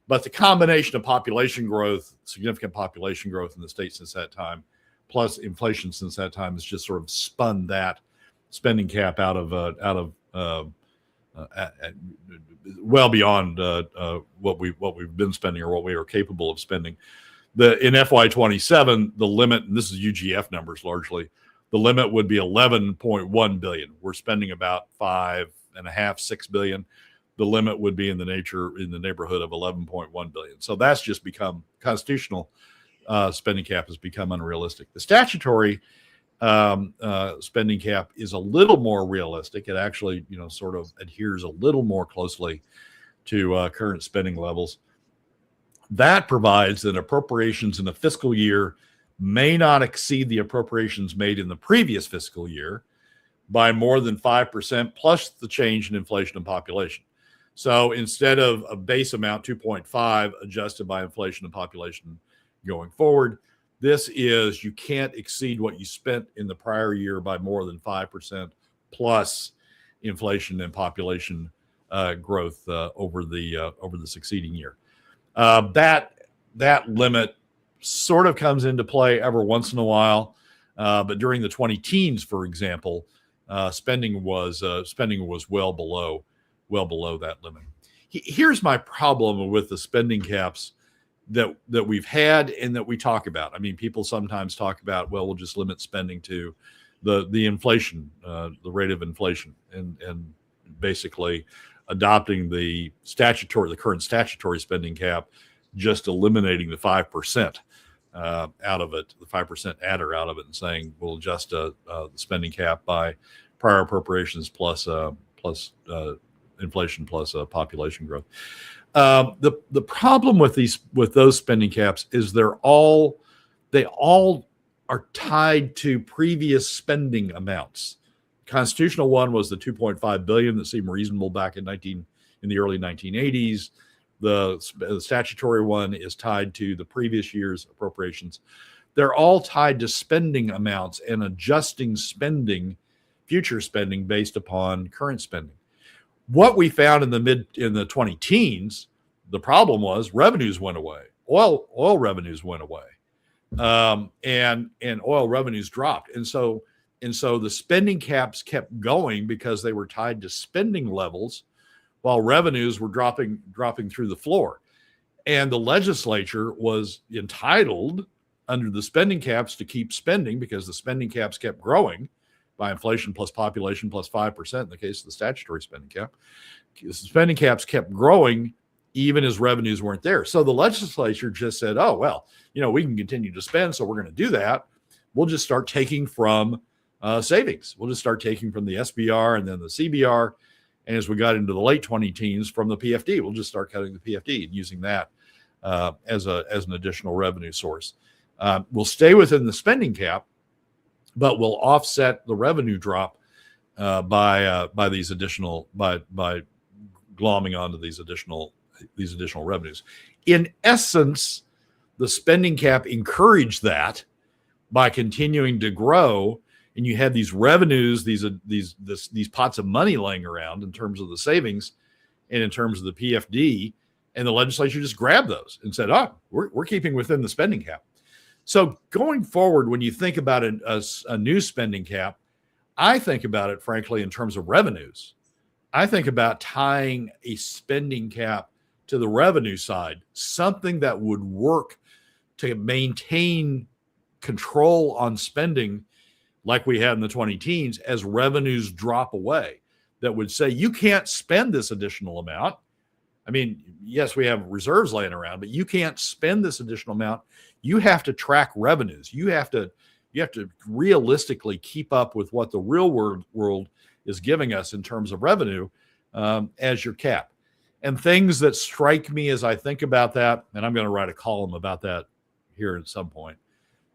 But the combination of population growth, significant population growth in the state since that time, plus inflation since that time, has just sort of spun that spending cap out of well beyond what we've been spending or what we are capable of spending. In FY27, the limit, and this is UGF numbers largely, the limit would be 11.1 billion. We're spending about 5.5, 6 billion. The limit would be in the neighborhood of 11.1 billion. So that's just become constitutional. Spending cap has become unrealistic. The statutory spending cap is a little more realistic. It actually, sort of adheres a little more closely to current spending levels. That provides that appropriations in a fiscal year may not exceed the appropriations made in the previous fiscal year by more than 5% plus the change in inflation and population. So instead of a base amount 2.5 adjusted by inflation and population going forward, this is you can't exceed what you spent in the prior year by more than 5% plus inflation and population growth over the succeeding year. That limit sort of comes into play every once in a while, but during the 2010s, for example, spending was well below that limit. Here's my problem with the spending caps that we've had and that we talk about. I mean, people sometimes talk about, well, we'll just limit spending to the inflation, the rate of inflation, and basically adopting the current statutory spending cap, just eliminating the 5% out of it, the 5% adder out of it, and saying we'll adjust the spending cap by prior appropriations plus inflation plus population growth. The problem with those spending caps is they all are tied to previous spending amounts. Constitutional one was the 2.5 billion that seemed reasonable back in the early 1980s. The statutory one is tied to the previous year's appropriations. They're all tied to spending amounts and adjusting future spending based upon current spending. What we found in the 2010s, the problem was revenues went away. Oil revenues went away, and oil revenues dropped, and so the spending caps kept going because they were tied to spending levels, while revenues were dropping through the floor, and the legislature was entitled under the spending caps to keep spending because the spending caps kept growing by inflation plus population plus 5% in the case of the statutory spending cap. The spending caps kept growing even as revenues weren't there. So the legislature just said, oh, well, we can continue to spend, so we're going to do that. We'll just start taking from savings. We'll just start taking from the SBR and then the CBR. And as we got into the late 2010s from the PFD, we'll just start cutting the PFD and using that as an additional revenue source. We'll stay within the spending cap, but we'll offset the revenue drop by these additional by glomming onto these additional revenues. In essence, the spending cap encouraged that by continuing to grow, and you had these revenues, these pots of money laying around in terms of the savings and in terms of the PFD, and the legislature just grabbed those and said, "Oh, we're keeping within the spending cap." So going forward, when you think about a new spending cap, I think about it, frankly, in terms of revenues. I think about tying a spending cap to the revenue side, something that would work to maintain control on spending like we had in the 2010s as revenues drop away, that would say, you can't spend this additional amount. I mean, yes, we have reserves laying around, but you can't spend this additional amount. You have to track revenues. You have to realistically keep up with what the real world is giving us in terms of revenue as your cap. And things that strike me as I think about that, and I'm going to write a column about that here at some point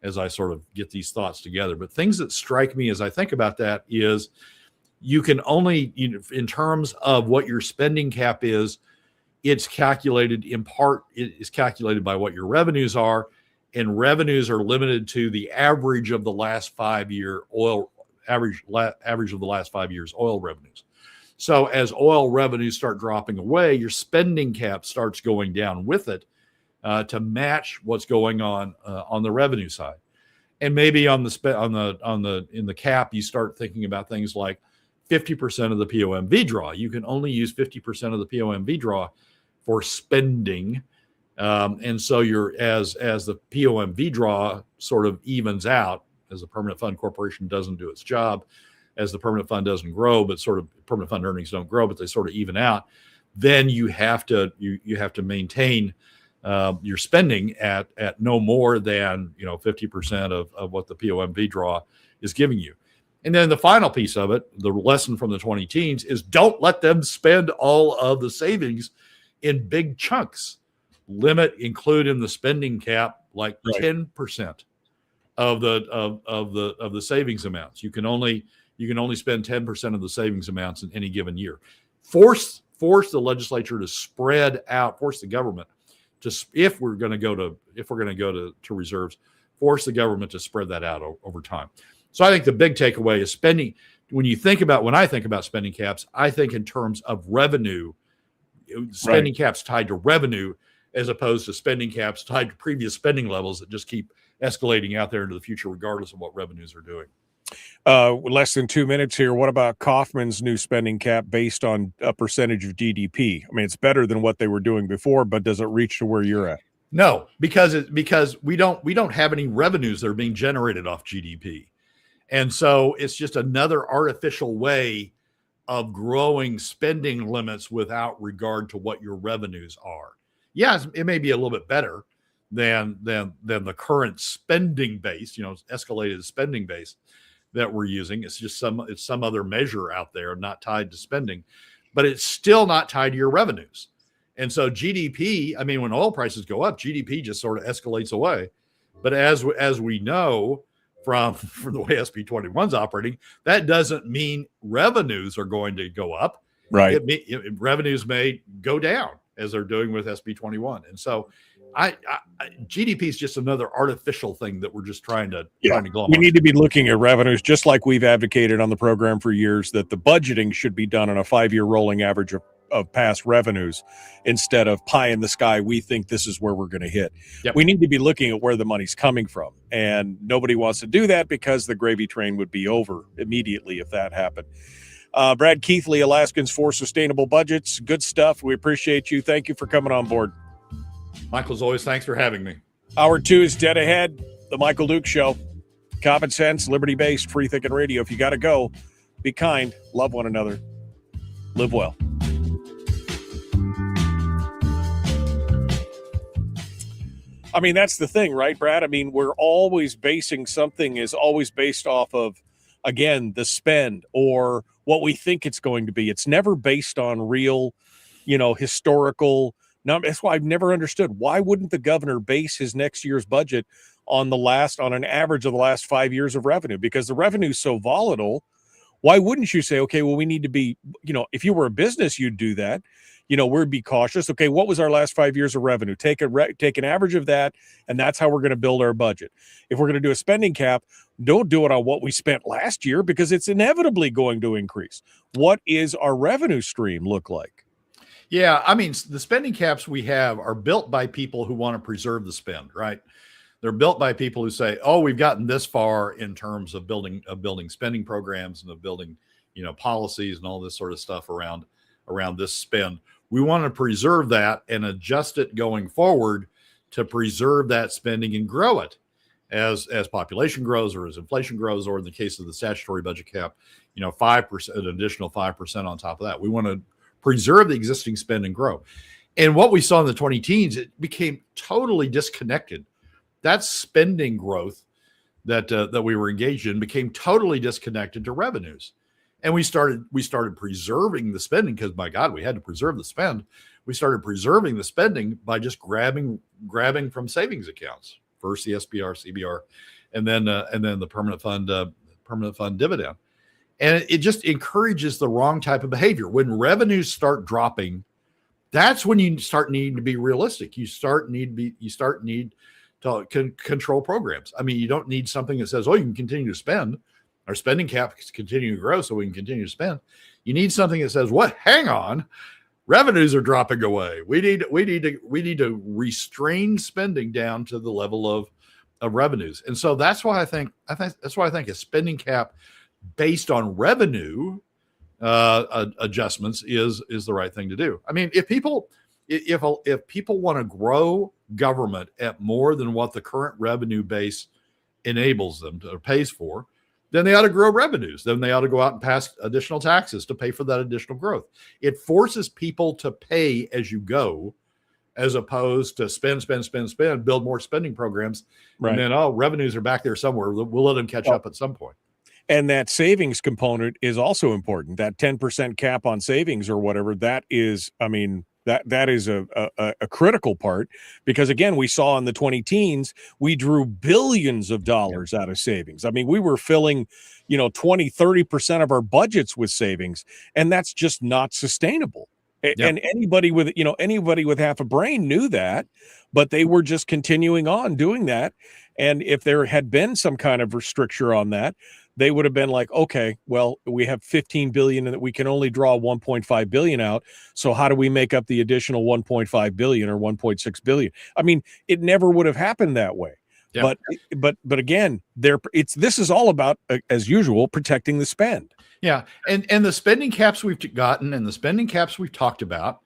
as I sort of get these thoughts together. But things that strike me as I think about that is you can only, in terms of what your spending cap is, it's calculated in part, it is calculated by what your revenues are, and revenues are limited to the average of the last 5 year oil revenues. So as oil revenues start dropping away, your spending cap starts going down with it to match what's going on the revenue side. And maybe in the cap, you start thinking about things like 50% of the POMV draw. You can only use 50% of the POMV draw for spending. And so as the POMV draw sort of evens out, as the permanent fund corporation doesn't do its job, as the permanent fund doesn't grow, but sort of permanent fund earnings don't grow, but they sort of even out, then you have to maintain your spending at no more than 50% of what the POMV draw is giving you. And then the final piece of it, the lesson from the 20 teens, is don't let them spend all of the savings in big chunks. Include in the spending cap like 10% of the savings amounts. You can only spend 10% of the savings amounts in any given year. Force the legislature to spread out. Force the government to, if we're going to go to reserves, force the government to spread that out over time. So I think the big takeaway is spending. When I think about spending caps, I think in terms of revenue, spending caps tied to revenue, as opposed to spending caps tied to previous spending levels that just keep escalating out there into the future, regardless of what revenues are doing. Less than 2 minutes here. What about Kaufman's new spending cap based on a percentage of GDP? I mean, it's better than what they were doing before, but does it reach to where you're at? No, because we don't have any revenues that are being generated off GDP. And so it's just another artificial way of growing spending limits without regard to what your revenues are. Yes, it may be a little bit better than the current spending base, escalated spending base that we're using. It's just some other measure out there not tied to spending, but it's still not tied to your revenues. And so GDP, I mean, when oil prices go up, GDP just sort of escalates away. But as we know from the way SB 21's operating, that doesn't mean revenues are going to go up. Right. Revenues may go down, as they're doing with SB 21. And so GDP is just another artificial thing that we're just trying to glom. We need to be looking at revenues, just like we've advocated on the program for years, that the budgeting should be done on a 5-year rolling average of past revenues instead of pie in the sky. We think this is where we're going to hit. Yep. We need to be looking at where the money's coming from. And nobody wants to do that because the gravy train would be over immediately if that happened. Brad Keithley, Alaskans for Sustainable Budgets. Good stuff. We appreciate you. Thank you for coming on board. Michael, as always, thanks for having me. Hour 2 is dead ahead. The Michael Duke Show. Common sense, liberty-based, free thinking radio. If you got to go, be kind, love one another, live well. I mean, that's the thing, right, Brad? I mean, we're always basing something is always based off of, again, the spend or what we think it's going to be. It's never based on real, historical numbers. That's why I've never understood. Why wouldn't the governor base his next year's budget on an average of the last 5 years of revenue? Because the revenue is so volatile. Why wouldn't you say, okay, well, we need to be, if you were a business, you'd do that. We'd be cautious. Okay, what was our last 5 years of revenue? Take an average of that, and that's how we're going to build our budget. If we're going to do a spending cap, don't do it on what we spent last year because it's inevitably going to increase. What is our revenue stream look like? Yeah, I mean, the spending caps we have are built by people who want to preserve the spend, right? They're built by people who say, "Oh, we've gotten this far in terms of building spending programs and of building, policies and all this sort of stuff around this spend. We want to preserve that and adjust it going forward to preserve that spending and grow it as population grows or as inflation grows, or in the case of the statutory budget cap, 5%, an additional 5% on top of that. We want to preserve the existing spend and grow." And what we saw in the 20 teens, it became totally disconnected. That spending growth that we were engaged in became totally disconnected to revenues. And we started preserving the spending because, my God, we had to preserve the spend. We started preserving the spending by just grabbing from savings accounts, first the SBR, CBR, and then the permanent fund dividend. And it just encourages the wrong type of behavior. When revenues start dropping, that's when you start needing to be realistic. You need to control programs. I mean, you don't need something that says, "Oh, you can continue to spend." our spending cap is continuing to grow so we can continue to spend. You need something that says, what? Hang on. Revenues are dropping away. We need to restrain spending down to the level of revenues. And so that's why I think a spending cap based on revenue adjustments is the right thing to do. I mean, if people want to grow government at more than what the current revenue base enables them to or pays for, then they ought to grow revenues. Then they ought to go out and pass additional taxes to pay for that additional growth. It forces people to pay as you go, as opposed to spend, build more spending programs. Right. And then, revenues are back there somewhere. We'll let them catch up at some point. And that savings component is also important. That 10% cap on savings or whatever, that is, I mean, that is a critical part, because again, we saw in the 20 teens, we drew billions of dollars out of savings. I mean, we were filling, 20-30% of our budgets with savings, and that's just not sustainable. And anybody with half a brain knew that, but they were just continuing on doing that. And if there had been some kind of restriction on that, they would have been like, okay, well, we have 15 billion and we can only draw 1.5 billion out. So how do we make up the additional 1.5 billion or 1.6 billion? I mean, it never would have happened that way. Yeah. But again, this is all about, as usual, protecting the spend. Yeah. And the spending caps we've gotten and the spending caps we've talked about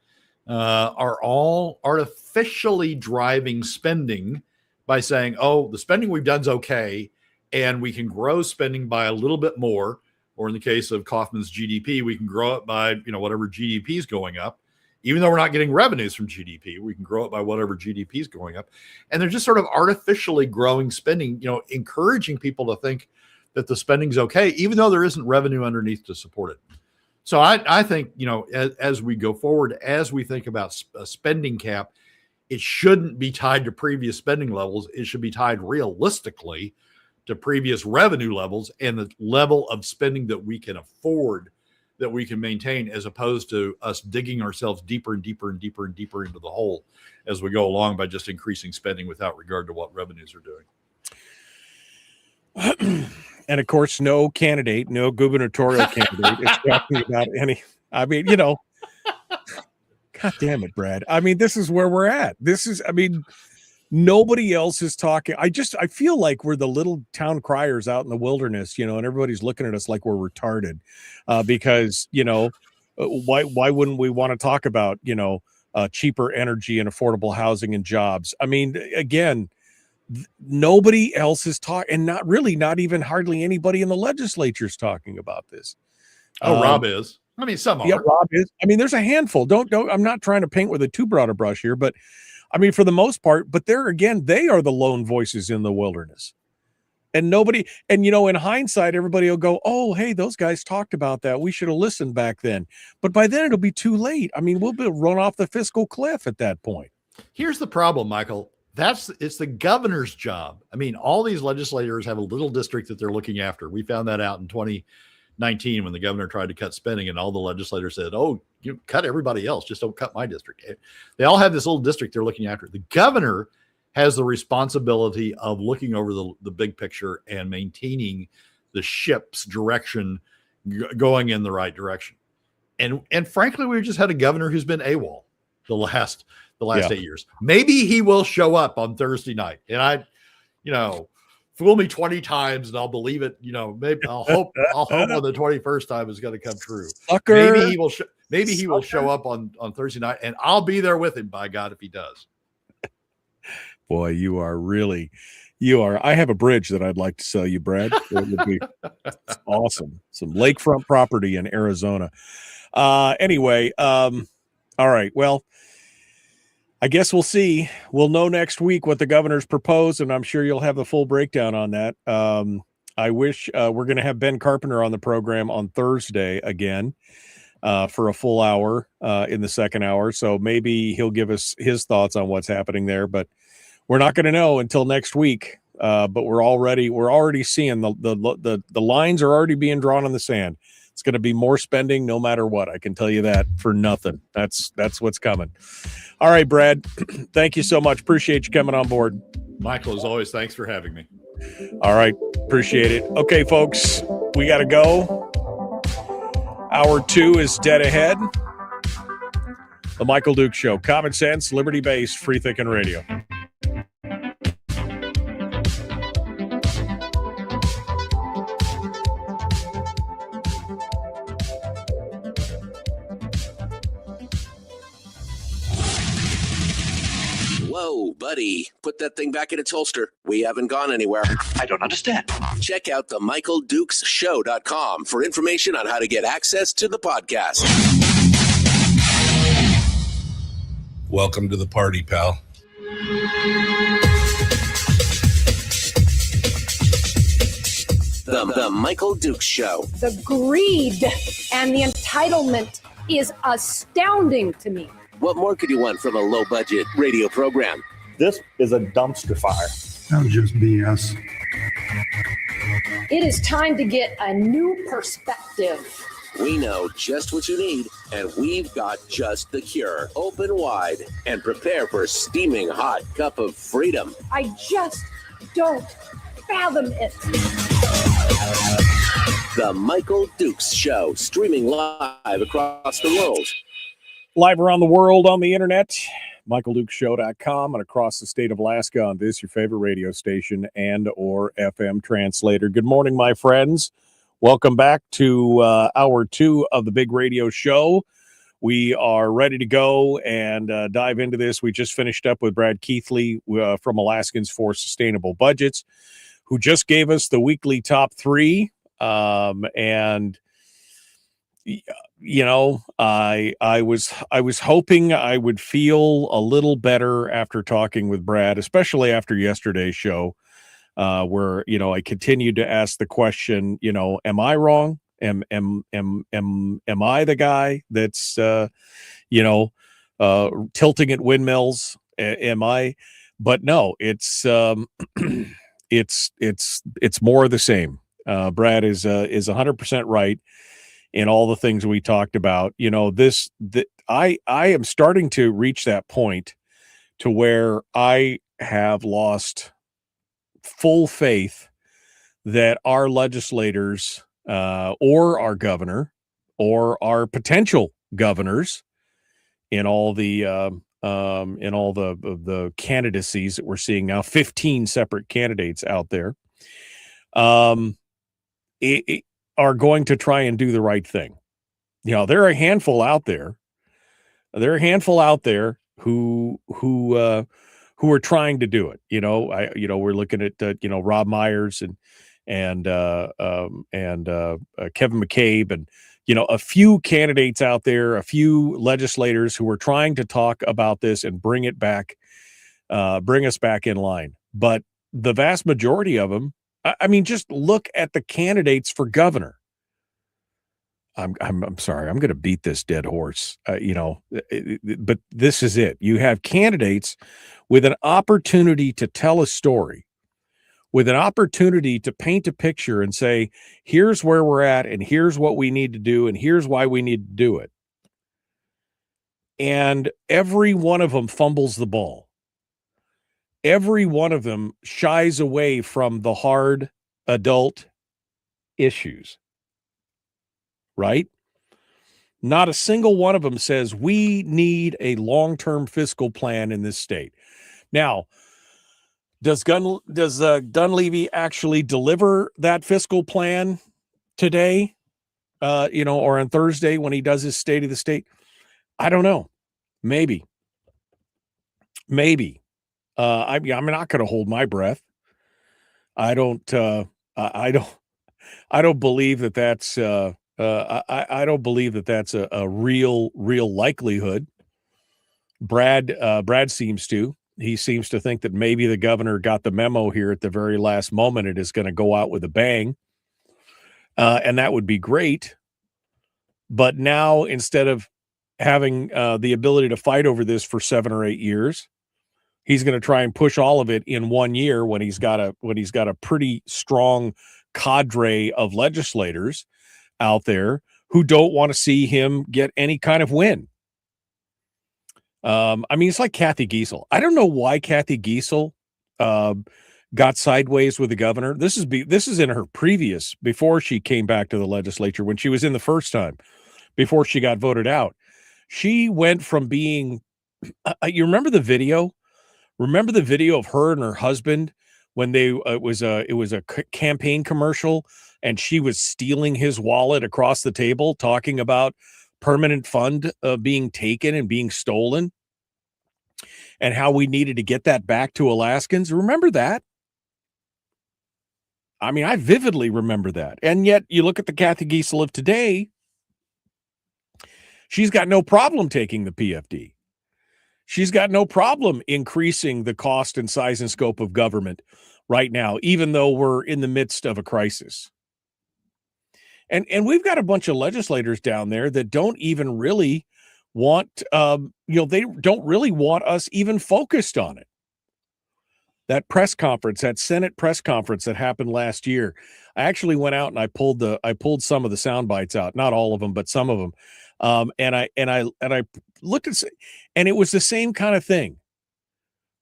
are all artificially driving spending by saying, oh, the spending we've done is okay, and we can grow spending by a little bit more, or in the case of Kaufman's GDP, we can grow it by, whatever GDP is going up. Even though we're not getting revenues from GDP, we can grow it by whatever GDP is going up. And they're just sort of artificially growing spending, encouraging people to think that the spending's okay, even though there isn't revenue underneath to support it. So I think, as we go forward, as we think about a spending cap, it shouldn't be tied to previous spending levels. It should be tied realistically to previous revenue levels and the level of spending that we can afford, that we can maintain, as opposed to us digging ourselves deeper and deeper and deeper and deeper into the hole as we go along by just increasing spending without regard to what revenues are doing. And of course, no gubernatorial candidate is talking about any, God damn it, Brad. I mean, this is where we're at. Nobody else is talking. I feel like we're the little town criers out in the wilderness, and everybody's looking at us like we're retarded, because, why wouldn't we want to talk about, cheaper energy and affordable housing and jobs? I mean, again, nobody else is talking, and not even hardly anybody in the legislature is talking about this. Rob is. I mean, some are. Yeah, Rob is. I mean, there's a handful. Don't. I'm not trying to paint with a too broad a brush here, but I mean, for the most part, but they are the lone voices in the wilderness, and nobody, and in hindsight, everybody will go, oh, hey, those guys talked about that. We should have listened back then. But by then it'll be too late. I mean, we'll be run off the fiscal cliff at that point. Here's the problem, Michael. It's the governor's job. I mean, all these legislators have a little district that they're looking after. We found that out in 2019 when the governor tried to cut spending, and all the legislators said, oh, you cut everybody else, just don't cut my district. They all have this little district they're looking after. The governor has the responsibility of looking over the big picture and maintaining the ship's direction going in the right direction. And frankly, we've just had a governor who's been AWOL the last 8 years. Maybe he will show up on Thursday night, and fool me 20 times and I'll believe it. Maybe I'll hope on the 21st time is going to come true. Sucker. Maybe he will show up on Thursday night, and I'll be there with him, by God, if he does. Boy, you are. I have a bridge that I'd like to sell you, Brad. It would be awesome. Some lakefront property in Arizona. Anyway, all right. Well, I guess we'll see. We'll know next week what the governor's proposed, and I'm sure you'll have the full breakdown on that. I wish we're going to have Ben Carpenter on the program on Thursday again for a full hour in the second hour. So maybe he'll give us his thoughts on what's happening there, but we're not going to know until next week. But we're already seeing the lines are already being drawn in the sand. It's going to be more spending no matter what. I can tell you that for nothing. That's what's coming. All right, Brad, thank you so much. Appreciate you coming on board. Michael, as always, thanks for having me. All right. Appreciate it. Okay, folks. We got to go. Hour 2 is dead ahead. The Michael Duke Show. Common sense, liberty-based, free-thinking radio. Whoa, buddy. Put that thing back in its holster. We haven't gone anywhere. I don't understand. Check out the MichaelDukesShow.com for information on how to get access to the podcast. Welcome to the party, pal. The Michael Dukes Show. The greed and the entitlement is astounding to me. What more could you want from a low-budget radio program? This is a dumpster fire. That was just BS. It is time to get a new perspective. We know just what you need, and we've got just the cure. Open wide and prepare for a steaming hot cup of freedom. I just don't fathom it. The Michael Dukes Show, streaming live across the world. Live around the world on the internet, MichaelDukesShow.com, and across the state of Alaska on this, your favorite radio station and or FM translator. Good morning, my friends. Welcome back to hour 2 of the big radio show. We are ready to go and dive into this. We just finished up with Brad Keithley from Alaskans for Sustainable Budgets, who just gave us the weekly top 3. And you know, I was hoping I would feel a little better after talking with Brad, especially after yesterday's show, where, you know, I continued to ask the question, you know, am I wrong? Am I the guy that's tilting at windmills? Am I? But no, it's it's more of the same. Brad is 100% right in all the things we talked about. You know, I am starting to reach that point to where I have lost full faith that our legislators or our governor or our potential governors in all the candidacies that we're seeing now, 15 separate candidates out there, are going to try and do the right thing. You know, there are a handful out there. There are a handful out there who are trying to do it. You know, we're looking at Rob Myers and Kevin McCabe, and a few candidates out there, a few legislators who are trying to talk about this and bring us back in line. But the vast majority of them, I mean, just look at the candidates for governor. I'm sorry, I'm going to beat this dead horse, but this is it. You have candidates with an opportunity to tell a story, with an opportunity to paint a picture and say, here's where we're at, and here's what we need to do, and here's why we need to do it. And every one of them fumbles the ball. Every one of them shies away from the hard adult issues, right? Not a single one of them says we need a long-term fiscal plan in this state. Now, does Dunleavy actually deliver that fiscal plan today, or on Thursday when he does his State of the State? I don't know. Maybe. I'm not going to hold my breath. I don't believe that that's I don't believe that that's a real likelihood. Brad seems to. He seems to think that maybe the governor got the memo here at the very last moment. It is going to go out with a bang, and that would be great. But now, instead of having the ability to fight over this for 7 or 8 years, he's going to try and push all of it in 1 year when he's got a pretty strong cadre of legislators out there who don't want to see him get any kind of win. I mean, it's like Kathy Giessel. I don't know why Kathy Giessel got sideways with the governor. This is in her previous, before she came back to the legislature, when she was in the first time, before she got voted out. She went from being, you remember the video? Remember the video of her and her husband when it was a campaign commercial, and she was stealing his wallet across the table, talking about permanent fund being taken and being stolen, and how we needed to get that back to Alaskans. Remember that? I mean, I vividly remember that. And yet you look at the Kathy Giesel of today, she's got no problem taking the PFD. She's got no problem increasing the cost and size and scope of government right now, even though we're in the midst of a crisis. And we've got a bunch of legislators down there that don't even really want, they don't really want us even focused on it. That press conference, that Senate press conference that happened last year, I actually went out and I pulled some of the sound bites out, not all of them, but some of them. And I looked at, and it was the same kind of thing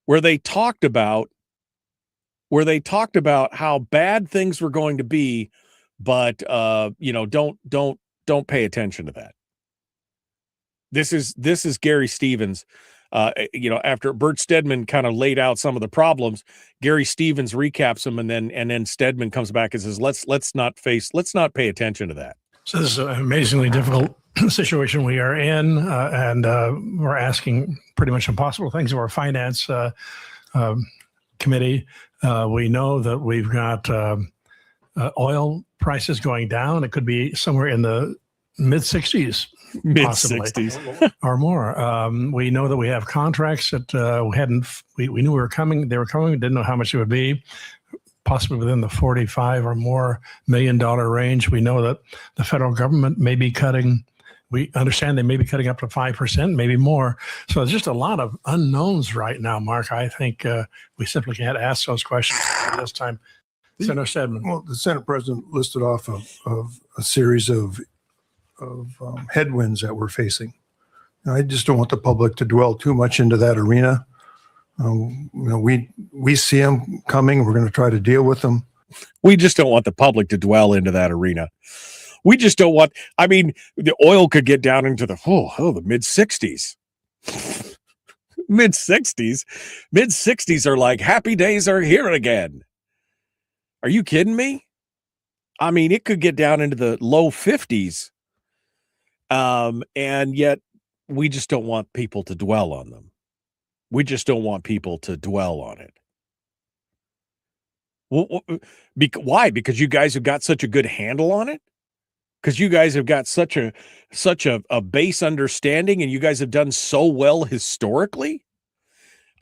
where they talked about how bad things were going to be, but don't pay attention to that. This is Gary Stevens. After Bert Stedman kind of laid out some of the problems, Gary Stevens recaps them, and then Stedman comes back and says, let's not pay attention to that. So this is an amazingly difficult situation we are in, and we're asking pretty much impossible things of our finance committee. We know that we've got oil prices going down. It could be somewhere in the mid-60s. Mid-60s or more. We know that we have contracts that we knew they were coming, we didn't know how much it would be, possibly within the $45 or more million range. We know that the federal government may be cutting, we understand they may be cutting up to 5%, maybe more. So there's just a lot of unknowns right now, Mark. I think we simply can't ask those questions at this time. Senator Stedman. Well, the Senate president listed off of a series of headwinds that we're facing. And I just don't want the public to dwell too much into that arena. We see them coming. We're going to try to deal with them. We just don't want the public to dwell into that arena. We just don't want, I mean, the oil could get down into the mid-60s. Mid-60s are like happy days are here again. Are you kidding me? I mean, it could get down into the low 50s. And yet we just don't want people to dwell on them. We just don't want people to dwell on it. Why? Because you guys have got such a good handle on it? Because you guys have got such a base understanding, and you guys have done so well historically?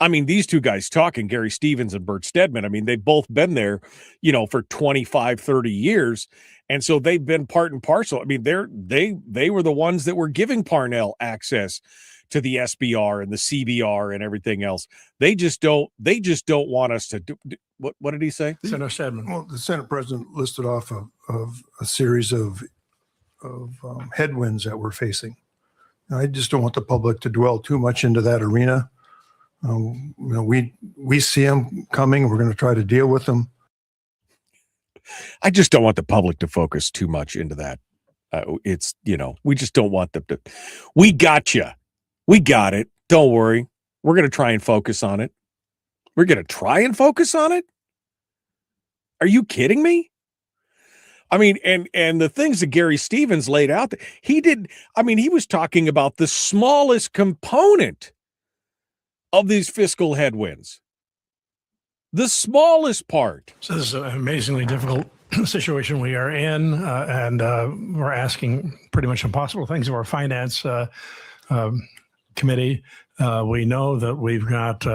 I mean, these two guys talking, Gary Stevens and Bert Stedman, I mean, they've both been there, for 25, 30 years. And so they've been part and parcel. I mean, they were the ones that were giving Parnell access to the SBR and the CBR and everything else. They just don't want us to do. What did he say? Senator Stedman. Well, the Senate president listed off of a series of headwinds that we're facing. And I just don't want the public to dwell too much into that arena. We see them coming. We're going to try to deal with them. I just don't want the public to focus too much into that. We just don't want them to. We got you. We got it. Don't worry. We're going to try and focus on it. We're going to try and focus on it? Are you kidding me? I mean, and the things that Gary Stevens laid out, he was talking about the smallest component of these fiscal headwinds. The smallest part. So this is an amazingly difficult situation we are in, and we're asking pretty much impossible things of our finance committee. We know that we've got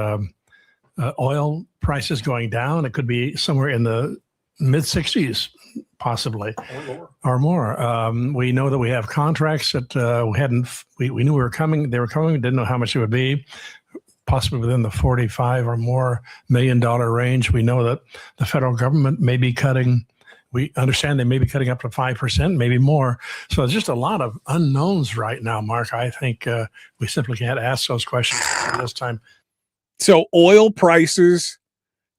oil prices going down. It could be somewhere in the mid-60s, possibly, or more. We know that we have contracts that we knew they were coming, we didn't know how much it would be, possibly within the $45 or more million range. We know that the federal government may be cutting, we understand they may be cutting up to 5%, maybe more. So there's just a lot of unknowns right now, Mark. I think we simply can't ask those questions at this time. So oil prices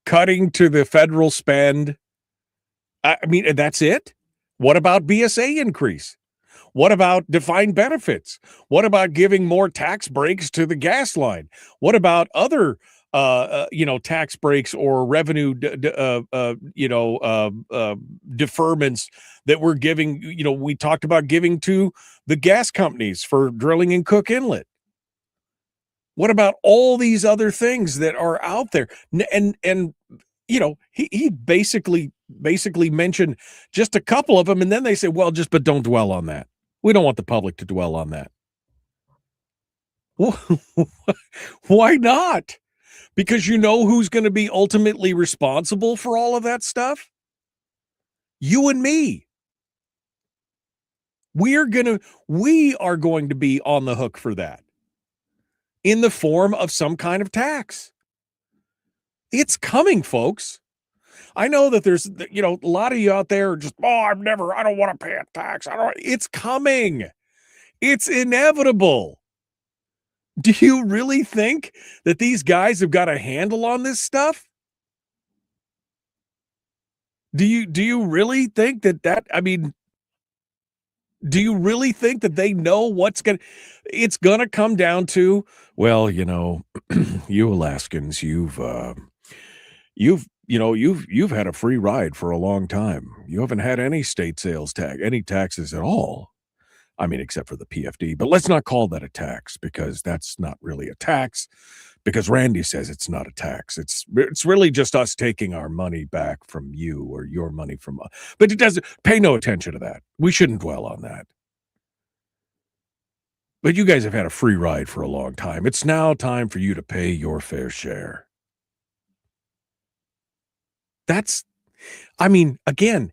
cutting to the federal spend. I mean, that's it. What about BSA increase? What about defined benefits? What about giving more tax breaks to the gas line? What about other, tax breaks or revenue, deferments that we're giving? We talked about giving to the gas companies for drilling in Cook Inlet. What about all these other things that are out there? And he basically mentioned just a couple of them, and then they say, well, but don't dwell on that. We don't want the public to dwell on that. Why not? Because you know who's going to be ultimately responsible for all of that stuff? You and me. We are going to be on the hook for that in the form of some kind of tax. It's coming, folks. I know that there's, a lot of you out there are just, I don't want to pay a tax. It's coming. It's inevitable. Do you really think that these guys have got a handle on this stuff? Do you really think do you really think that they know it's going to come down to, well, you Alaskans, you've had a free ride for a long time. You haven't had any state sales tax, any taxes at all. I mean, except for the PFD, but let's not call that a tax because that's not really a tax because Randy says it's not a tax. It's really just us taking our money back from you or your money from us. But it doesn't pay no attention to that. We shouldn't dwell on that. But you guys have had a free ride for a long time. It's now time for you to pay your fair share. Again,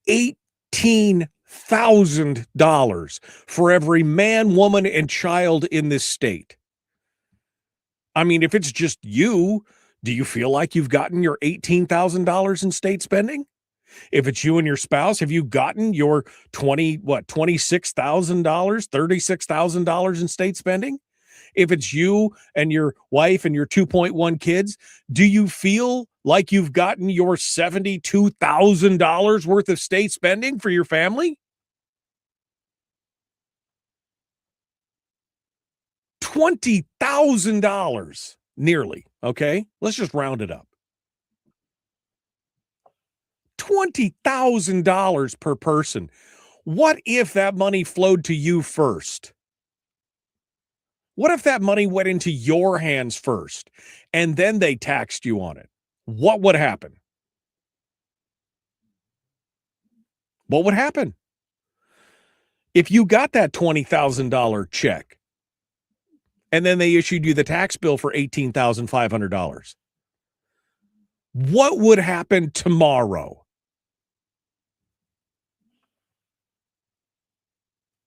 $18,000 for every man, woman, and child in this state. I mean, if it's just you, do you feel like you've gotten your $18,000 in state spending? If it's you and your spouse, have you gotten your $26,000, $36,000 in state spending? If it's you and your wife and your 2.1 kids, do you feel like you've gotten your $72,000 worth of state spending for your family? $20,000 nearly. Okay. Let's just round it up. $20,000 per person. What if that money flowed to you first? What if that money went into your hands first and then they taxed you on it? What would happen? What would happen? If you got that $20,000 check and then they issued you the tax bill for $18,500, what would happen tomorrow?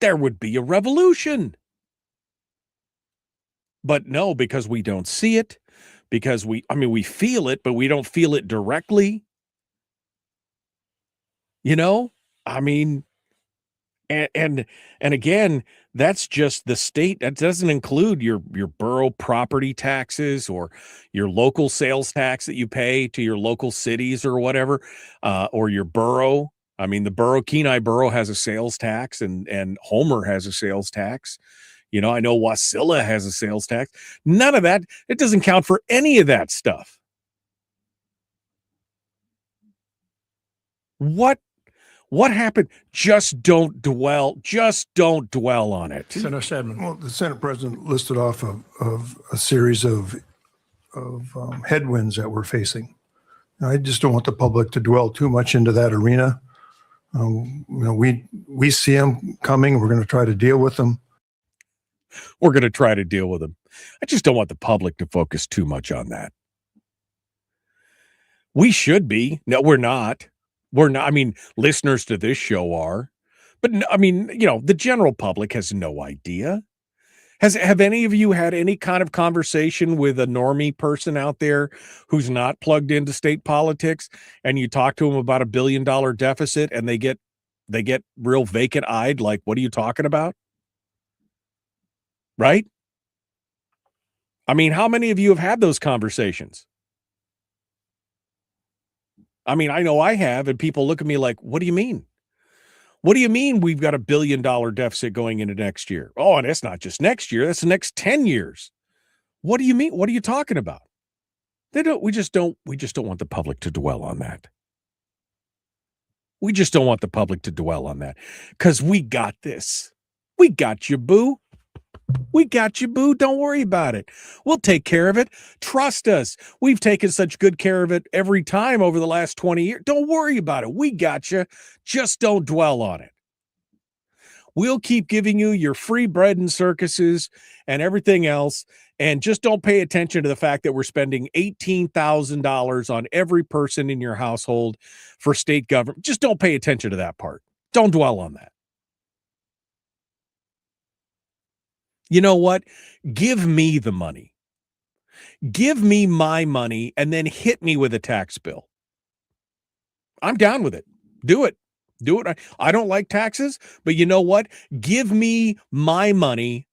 There would be a revolution. But no, because we don't see it, because we feel it, but we don't feel it directly. And again, that's just the state. That doesn't include your borough property taxes or your local sales tax that you pay to your local cities or whatever, or your borough. I mean, Kenai Borough has a sales tax and Homer has a sales tax. I know Wasilla has a sales tax. None of that. It doesn't count for any of that stuff. What happened? Just don't dwell on it. Senator Stedman. Well, the Senate President listed off of a series of headwinds that we're facing. I just don't want the public to dwell too much into that arena. We see them coming. We're going to try to deal with them. We're going to try to deal with them. I just don't want the public to focus too much on that. We should be. No, we're not. We're not. I mean, listeners to this show are. But, the general public has no idea. Have any of you had any kind of conversation with a normie person out there who's not plugged into state politics, and you talk to them about $1 billion deficit and they get real vacant-eyed, like, what are you talking about? Right? I mean, how many of you have had those conversations? I mean, I know I have, and people look at me like, what do you mean? What do you mean we've got $1 billion deficit going into next year? Oh, and that's not just next year, that's the next 10 years. What do you mean? What are you talking about? We just don't want the public to dwell on that. We just don't want the public to dwell on that because we got this. We got you, boo. We got you, boo. Don't worry about it. We'll take care of it. Trust us. We've taken such good care of it every time over the last 20 years. Don't worry about it. We got you. Just don't dwell on it. We'll keep giving you your free bread and circuses and everything else. And just don't pay attention to the fact that we're spending $18,000 on every person in your household for state government. Just don't pay attention to that part. Don't dwell on that. You know what? Give me the money. Give me my money and then hit me with a tax bill. I'm down with it. Do it. Do it. I don't like taxes, but you know what? Give me my money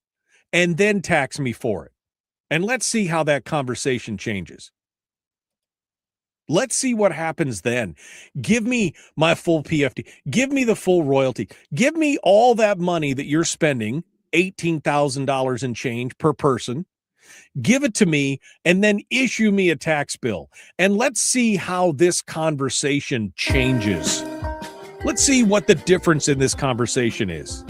and then tax me for it. And let's see how that conversation changes. Let's see what happens then. Give me my full PFD. Give me the full royalty. Give me all that money that you're spending, $18,000 and change per person. Give it to me and then issue me a tax bill. And let's see how this conversation changes. Let's see what the difference in this conversation is.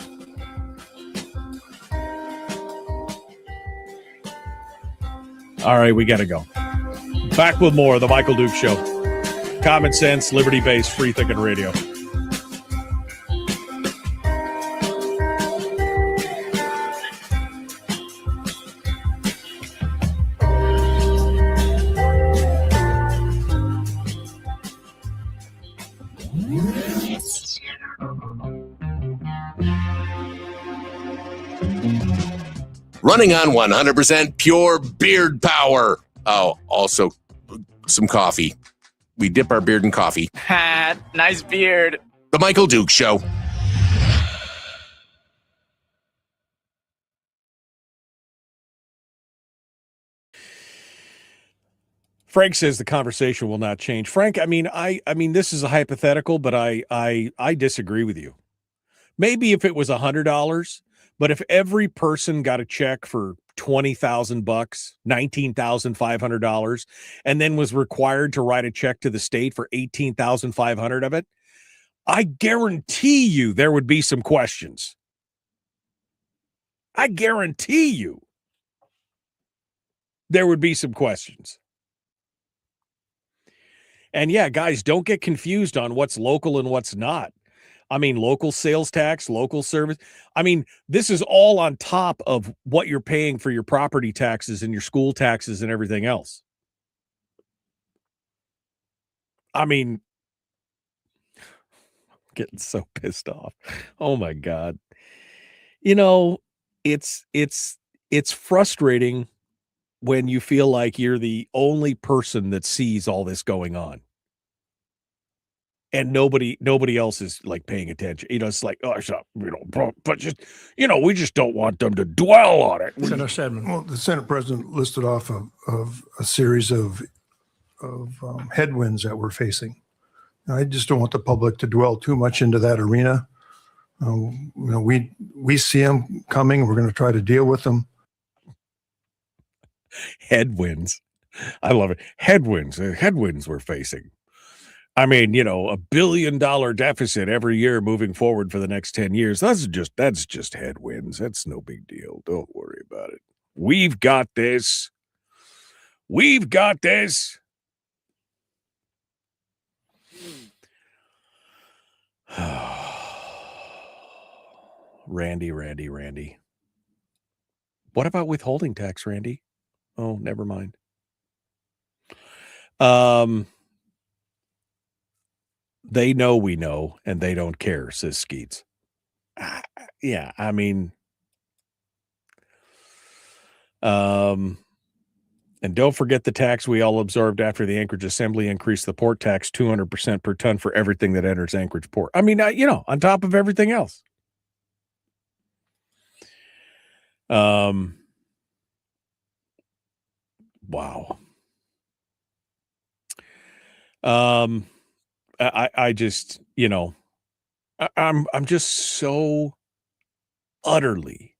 All right, we got to go. Back with more of the Michael Duke Show. Common sense, liberty-based, free-thinking radio. Running on 100% pure beard power. Oh, also some coffee. We dip our beard in coffee. Ha, nice beard. The Michael Duke Show. Frank says the conversation will not change. Frank, I mean, this is a hypothetical, but I disagree with you. Maybe if it was $100, but if every person got a check for $20,000, $19,500, and then was required to write a check to the state for $18,500 of it, I guarantee you there would be some questions. I guarantee you there would be some questions. And yeah, guys, don't get confused on what's local and what's not. I mean, local sales tax, local service. I mean, this is all on top of what you're paying for your property taxes and your school taxes and everything else. I mean, getting so pissed off. Oh my God. You know, it's frustrating when you feel like you're the only person that sees all this going on. And nobody else is like paying attention. You know, it's like, oh, it's not, but just, we just don't want them to dwell on it. Senator Sedman. Well, the Senate president listed off of a series of headwinds that we're facing. I just don't want the public to dwell too much into that arena. We see them coming. We're going to try to deal with them. Headwinds. I love it. Headwinds we're facing. I mean, $1 billion deficit every year moving forward for the next 10 years. That's just headwinds. That's no big deal. Don't worry about it. We've got this. We've got this. Randy. What about withholding tax, Randy? Oh, never mind. They know we know, and they don't care, says Skeets. Yeah, I mean, and don't forget the tax we all observed after the Anchorage Assembly increased the port tax 200% per ton for everything that enters Anchorage Port. I mean, on top of everything else. Wow. I just, I'm just so utterly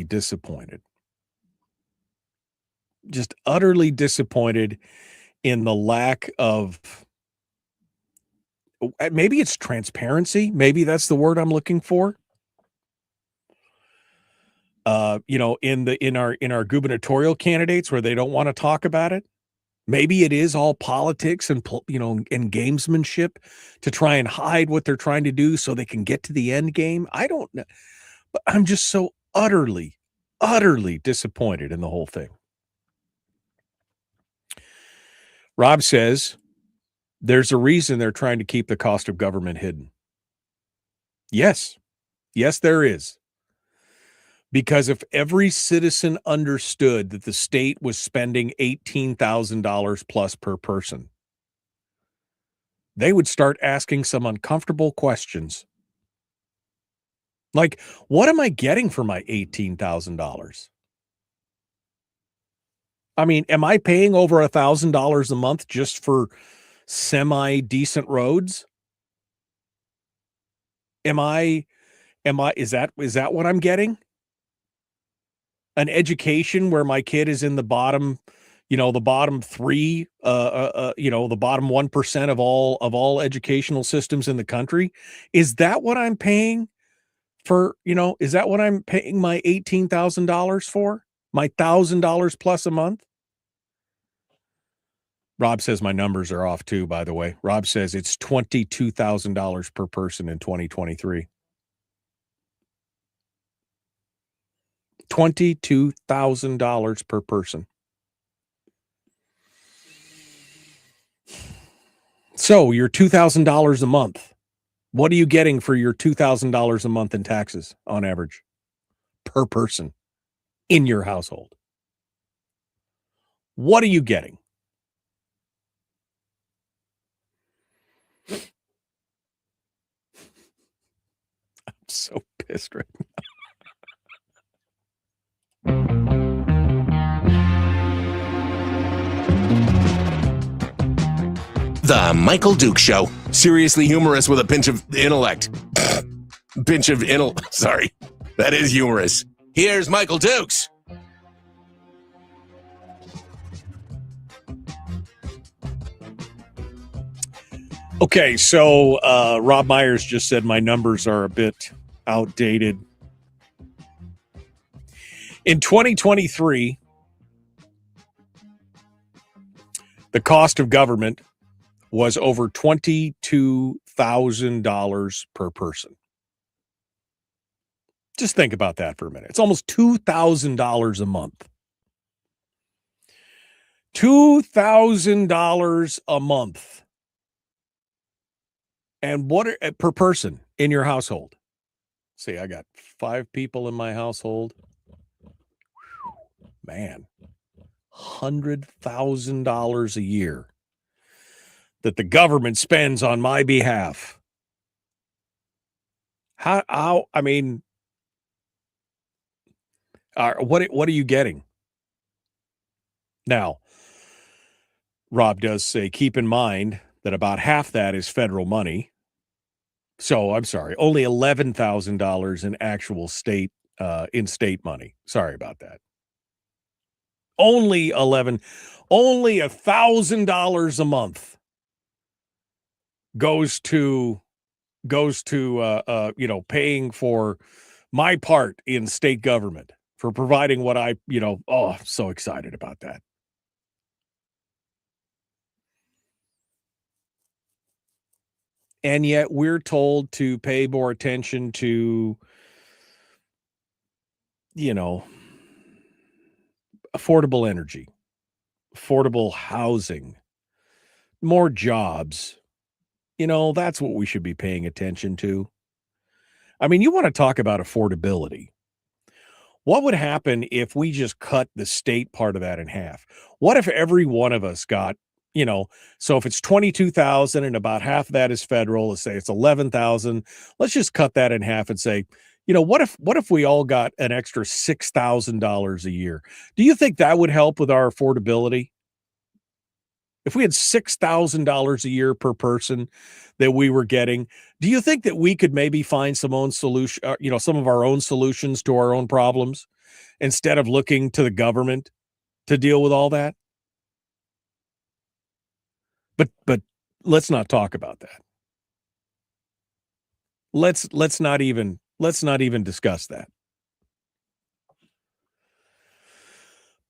disappointed. Just utterly disappointed in the lack of, maybe it's transparency. Maybe that's the word I'm looking for. In our gubernatorial candidates where they don't want to talk about it. Maybe it is all politics and and gamesmanship to try and hide what they're trying to do so they can get to the end game. I don't know, but I'm just so utterly disappointed in the whole thing. Rob says there's a reason they're trying to keep the cost of government hidden. Yes, there is. Because if every citizen understood that the state was spending $18,000 plus per person, they would start asking some uncomfortable questions. Like, what am I getting for my $18,000? I mean, am I paying over $1,000 a month just for semi-decent roads? Is that what I'm getting? An education where my kid is in the bottom, the bottom 3, the bottom 1% of all educational systems in the country. Is that what I'm paying for? Is that what I'm paying my $18,000 for? My $1,000 plus a month? Rob says my numbers are off too, by the way. Rob says it's $22,000 per person in 2023. $22,000 per person. So your $2,000 a month. What are you getting for your $2,000 a month in taxes on average per person in your household? What are you getting? I'm so pissed right now. The Michael Duke Show. Seriously humorous with a pinch of intellect. Sorry. That is humorous. Here's Michael Dukes. Okay, so Rob Myers just said my numbers are a bit outdated. In 2023, the cost of government was over $22,000 per person. Just think about that for a minute. It's almost $2,000 a month. $2,000 a month. And per person in your household? See, I got 5 people in my household. Man, $100,000 a year that the government spends on my behalf. What are you getting? Now, Rob does say, keep in mind that about half that is federal money. So I'm sorry, only $11,000 in actual state money. Sorry about that. Only $1,000 a month goes to paying for my part in state government, for providing what I'm so excited about that. And yet we're told to pay more attention to, affordable energy, affordable housing, more jobs. That's what we should be paying attention to. I mean, you want to talk about affordability. What would happen if we just cut the state part of that in half? What if every one of us got, so if it's 22,000 and about half of that is federal, let's say it's 11,000, let's just cut that in half and say, what if we all got an extra $6,000 a year? Do you think that would help with our affordability? if we had $6,000 a year per person that we were getting, do you think that we could maybe find some own solution, some of our own solutions to our own problems instead of looking to the government to deal with all that? But let's not talk about that. Let's not even discuss that.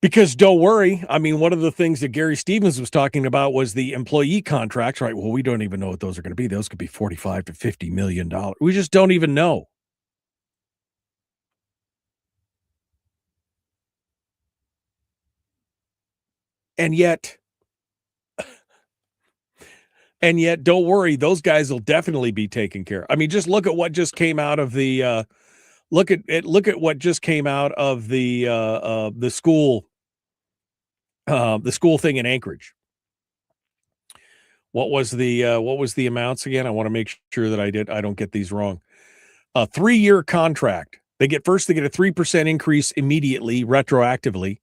Because don't worry, I mean, one of the things that Gary Stevens was talking about was the employee contracts, right? Well, we don't even know what those are going to be. Those could be $45 to $50 million. We just don't even know. And yet, don't worry, those guys will definitely be taken care of. I mean, just look at what just came out of the look at what just came out of the school thing in Anchorage. What was the amounts again? I want to make sure that I don't get these wrong. A 3-year contract. They get a 3% increase immediately, retroactively.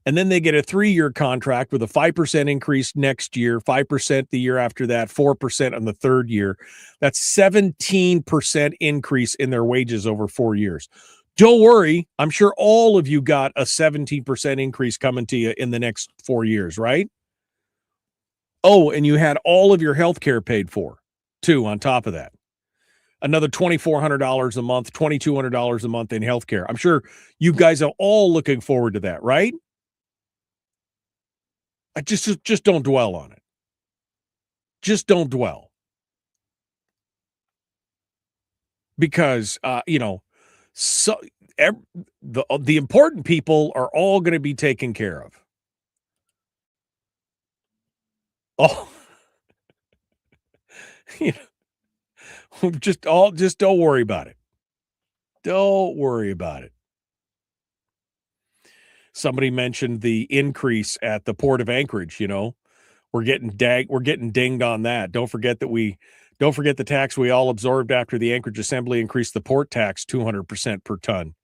And then they get a 3-year contract with a 5% increase next year, 5% the year after that, 4% on the third year. That's 17% increase in their wages over 4 years. Don't worry. I'm sure all of you got a 17% increase coming to you in the next 4 years, right? Oh, and you had all of your health care paid for, too, on top of that. Another $2,400 a month, $2,200 a month in health care. I'm sure you guys are all looking forward to that, right? I just don't dwell on it. Just don't dwell. Because, the important people are all going to be taken care of. Oh, just don't worry about it. Don't worry about it. Somebody mentioned the increase at the Port of Anchorage. We're getting dinged on that. Don't forget the tax we all absorbed after the Anchorage Assembly increased the port tax 200% per ton.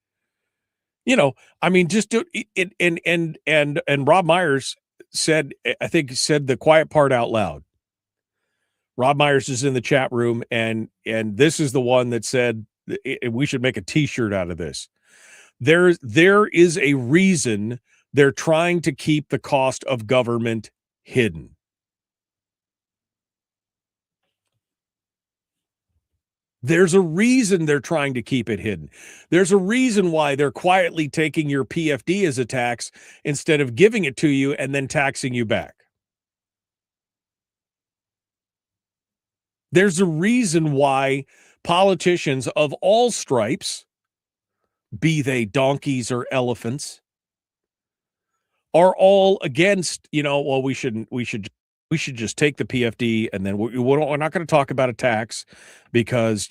I mean, just do it. And Rob Myers said the quiet part out loud. Rob Myers is in the chat room, and this is the one that said we should make a T-shirt out of this. There is a reason they're trying to keep the cost of government hidden. There's a reason they're trying to keep it hidden. There's a reason why they're quietly taking your PFD as a tax instead of giving it to you and then taxing you back. There's a reason why politicians of all stripes, be they donkeys or elephants, are all against, well, we should just take the PFD and then we're not going to talk about a tax because,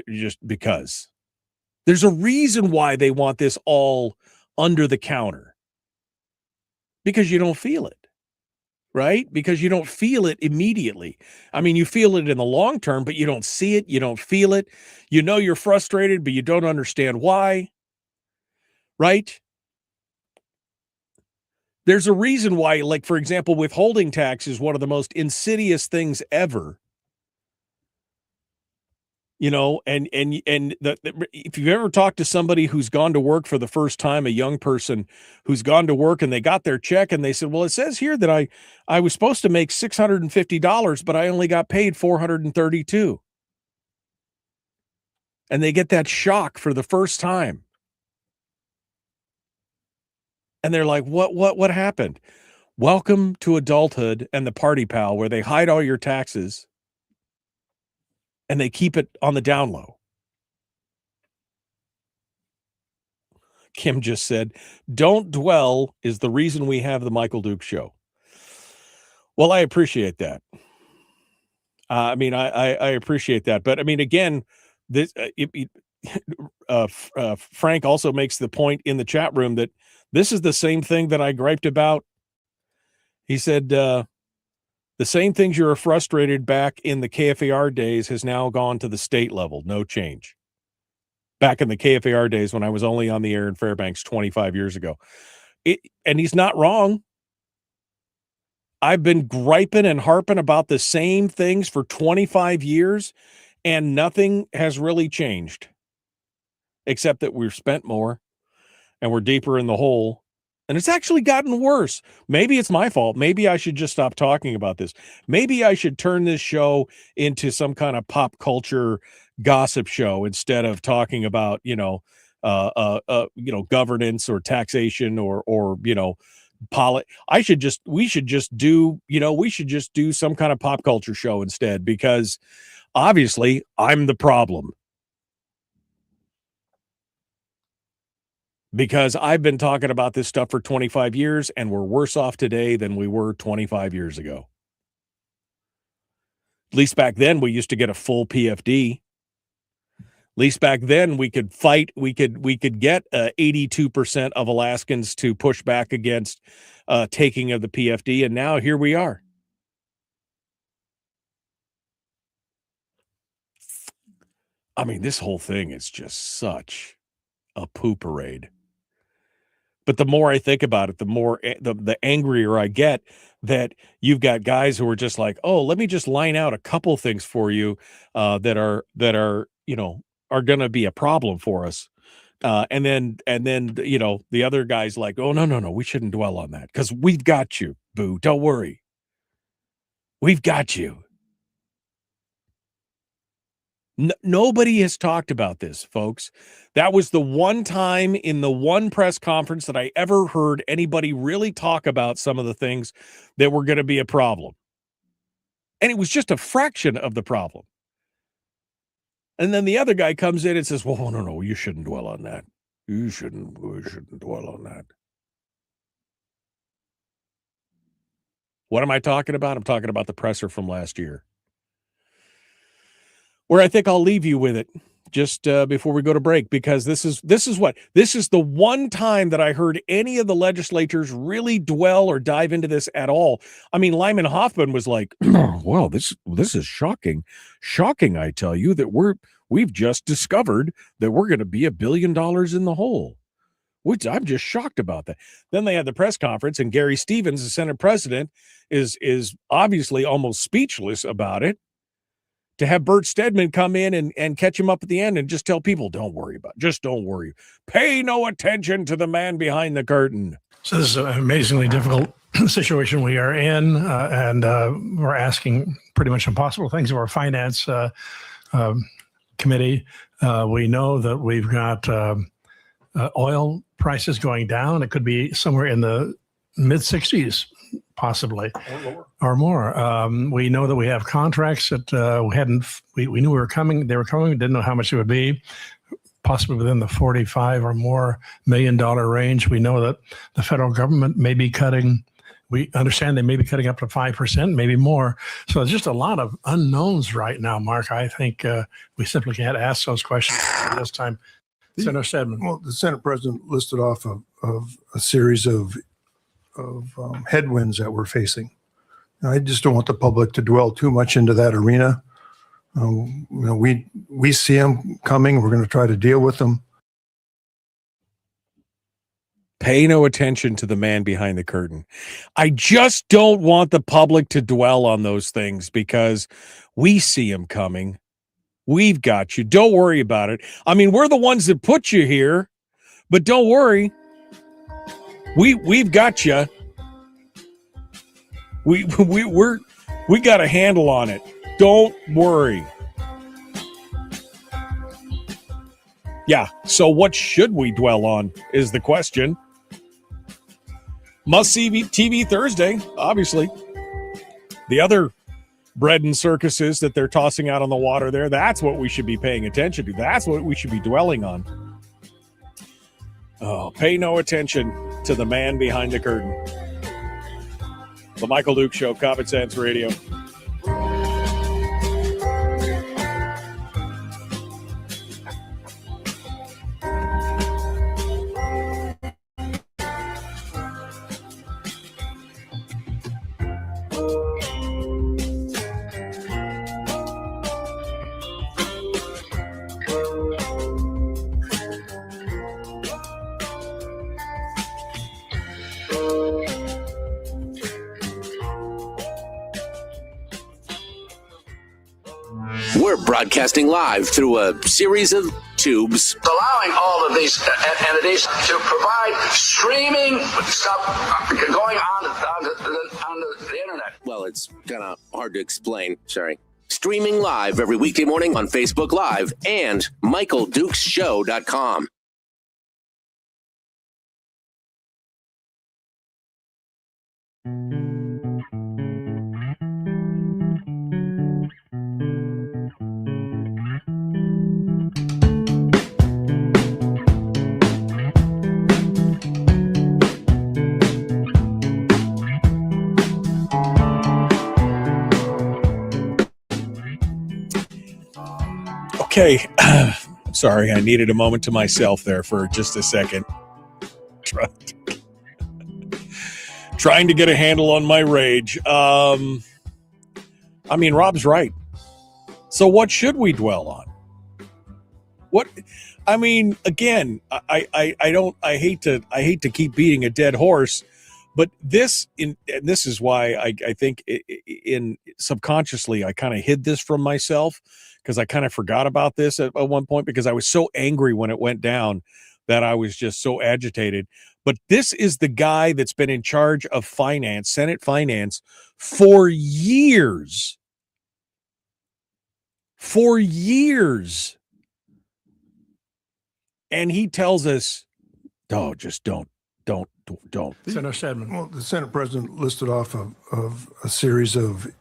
just because. There's a reason why they want this all under the counter. Because you don't feel it. Right? Because you don't feel it immediately. I mean, you feel it in the long term, but you don't see it. You don't feel it. You're frustrated, but you don't understand why. Right? There's a reason why, like, for example, withholding tax is one of the most insidious things ever. If you've ever talked to somebody who's gone to work for the first time, a young person who's gone to work and they got their check and they said, well, it says here that I was supposed to make $650, but I only got paid $432. And they get that shock for the first time. And they're like, what happened? Welcome to adulthood and the party pal, where they hide all your taxes and they keep it on the down low. Kim just said, don't dwell is the reason we have the Michael Duke Show. Well, I appreciate that. I appreciate that. But I mean, again, this Frank also makes the point in the chat room that this is the same thing that I griped about. He said, the same things you were frustrated back in the KFAR days has now gone to the state level. No change. Back in the KFAR days when I was only on the air in Fairbanks 25 years ago. And he's not wrong. I've been griping and harping about the same things for 25 years, and nothing has really changed, except that we've spent more and we're deeper in the hole. And it's actually gotten worse. Maybe it's my fault. Maybe I should just stop talking about this. Maybe I should turn this show into some kind of pop culture gossip show instead of talking about, governance or taxation or we should just do some kind of pop culture show instead, because obviously I'm the problem. Because I've been talking about this stuff for 25 years and we're worse off today than we were 25 years ago. At least back then we used to get a full PFD. At least back then we could fight, we could get 82% of Alaskans to push back against taking of the PFD, and now here we are. I mean, this whole thing is just such a poo parade. But the more I think about it, the more the angrier I get that you've got guys who are just like, oh, let me just line out a couple things for you that are going to be a problem for us. And then the other guy's like, oh, no, we shouldn't dwell on that because we've got you, boo. Don't worry. We've got you. Nobody has talked about this, folks. That was the one time in the one press conference that I ever heard anybody really talk about some of the things that were going to be a problem. And it was just a fraction of the problem. And then the other guy comes in and says, well, no, you shouldn't dwell on that. We shouldn't dwell on that. What am I talking about? I'm talking about the presser from last year, where I think I'll leave you with it just before we go to break, because this is the one time that I heard any of the legislators really dwell or dive into this at all. I mean, Lyman Hoffman was like, well, this is shocking, I tell you, that we've just discovered that we're going to be $1 billion in the hole, which I'm just shocked about that. Then they had the press conference, and Gary Stevens, the Senate president, is obviously almost speechless about it. To have Bert Stedman come in and catch him up at the end and just tell people, don't worry. Pay no attention to the man behind the curtain. So this is an amazingly difficult situation we are in, and we're asking pretty much impossible things of our finance committee. We know that we've got oil prices going down. It could be somewhere in the mid-60s, possibly, or more. We know that we have contracts that we knew they were coming. We didn't know how much it would be, possibly within the $45 or more $million range. We know that the federal government may be cutting. We understand they may be cutting up to 5%, maybe more. So there's just a lot of unknowns right now, Mark. I think we simply can't ask those questions at this time. Senator Stedman. Well, the Senate president listed off of a series of headwinds that we're facing. I just don't want the public to dwell too much into that arena. We see them coming. We're going to try to deal with them. Pay no attention to the man behind the curtain. I just don't want the public to dwell on those things because we see him coming. We've got you. Don't worry about it. I mean, we're the ones that put you here, but don't worry. We've got you. We got a handle on it. Don't worry. Yeah, so what should we dwell on is the question. Must-see TV Thursday, obviously. The other bread and circuses that they're tossing out on the water there, that's what we should be paying attention to. That's what we should be dwelling on. Oh, pay no attention to the man behind the curtain. The Michael Duke Show, Common Sense Radio. We're broadcasting live through a series of tubes. Allowing all of these entities to provide streaming stuff going on the internet. Well, it's kind of hard to explain. Sorry. Streaming live every weekday morning on Facebook Live and MichaelDukesShow.com. Okay. Sorry, I needed a moment to myself there for just a second. Trying to get a handle on my rage. I mean, Rob's right. So what should we dwell on? What? I mean, again, I hate to keep beating a dead horse, but this is why I think in subconsciously I kind of hid this from myself, because I kind of forgot about this at one point because I was so angry when it went down that I was just so agitated. But this is the guy that's been in charge of finance, Senate finance, for years. For years. And he tells us, oh, just don't. Senator Stedman. Well, the Senate president listed off of a series of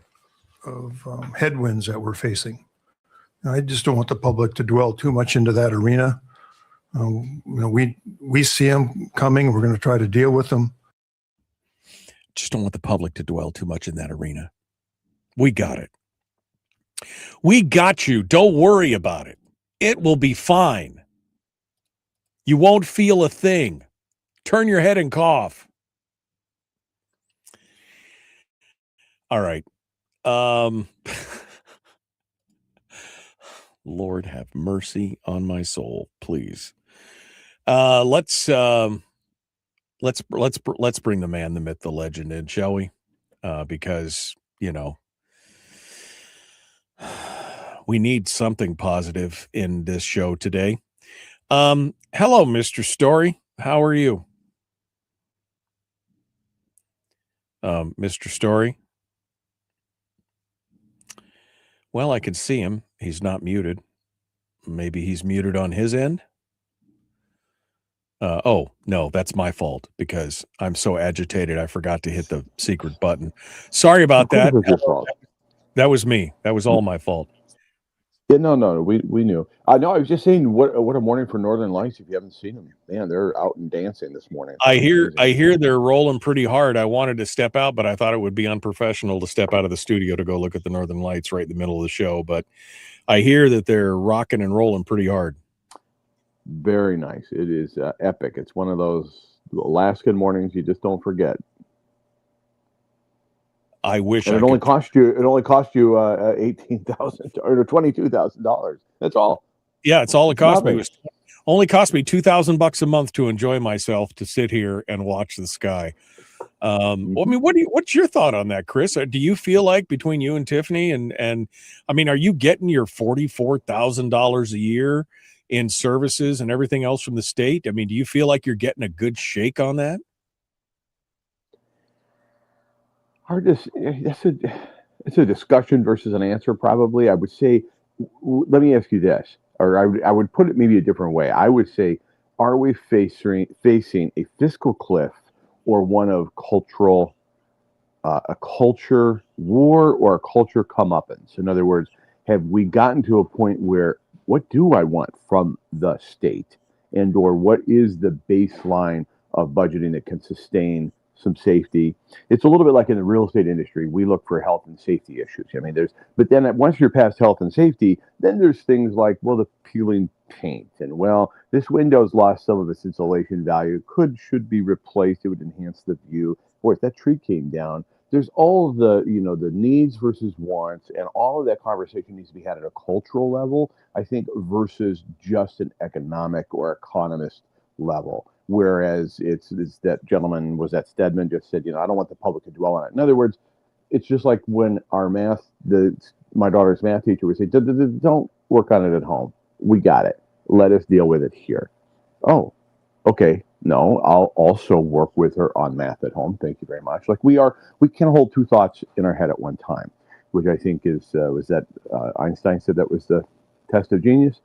headwinds that we're facing. I just don't want the public to dwell too much into that arena. We see them coming. We're going to try to deal with them. Just don't want the public to dwell too much in that arena. We got it. We got you. Don't worry about it. It will be fine. You won't feel a thing. Turn your head and cough. All right. Lord have mercy on my soul, please. Let's bring the man, the myth, the legend in, shall we? Because, we need something positive in this show today. Hello, Mr. Story. How are you? Mr. Story? Well, I can see him. He's not muted. Maybe he's muted on his end. Oh, no, that's my fault because I'm so agitated I forgot to hit the secret button. Sorry about that. That was me. That was all my fault. Yeah, no, we knew. No, I was just saying, what a morning for Northern Lights. If you haven't seen them, man, they're out and dancing this morning. I hear they're rolling pretty hard. I wanted to step out, but I thought it would be unprofessional to step out of the studio to go look at the Northern Lights right in the middle of the show. But I hear that they're rocking and rolling pretty hard. Very nice. It is epic. It's one of those Alaskan mornings you just don't forget. I wish it only cost you $18,000 or $22,000. That's all. Yeah, it's all it cost me. It only cost me $2,000 a month to enjoy myself, to sit here and watch the sky. Well, I mean, what's your thought on that, Chris? Do you feel like between you and Tiffany and I mean, are you getting your $44,000 a year in services and everything else from the state? I mean, do you feel like you're getting a good shake on that? It's a discussion versus an answer, probably. I would say, let me ask you this, or I would put it maybe a different way. I would say, are we facing a fiscal cliff or one of a culture war or a culture comeuppance? In other words, have we gotten to a point where what do I want from the state, and or what is the baseline of budgeting that can sustain some safety? It's a little bit like in the real estate industry. We look for health and safety issues. I mean, but then once you're past health and safety, then there's things like, well, the peeling paint, and well, this window's lost some of its insulation value. Should be replaced. It would enhance the view. Boy, if that tree came down, there's all the needs versus wants, and all of that conversation needs to be had at a cultural level, I think, versus just an economic or economist level. Whereas it's that gentleman, was that Stedman, just said, I don't want the public to dwell on it. In other words, it's just like when our math, the my daughter's math teacher would say, don't work on it at home. We got it. Let us deal with it here. Oh, okay. No, I'll also work with her on math at home. Thank you very much. Like we can hold two thoughts in our head at one time, which I think was that Einstein said that was the test of genius,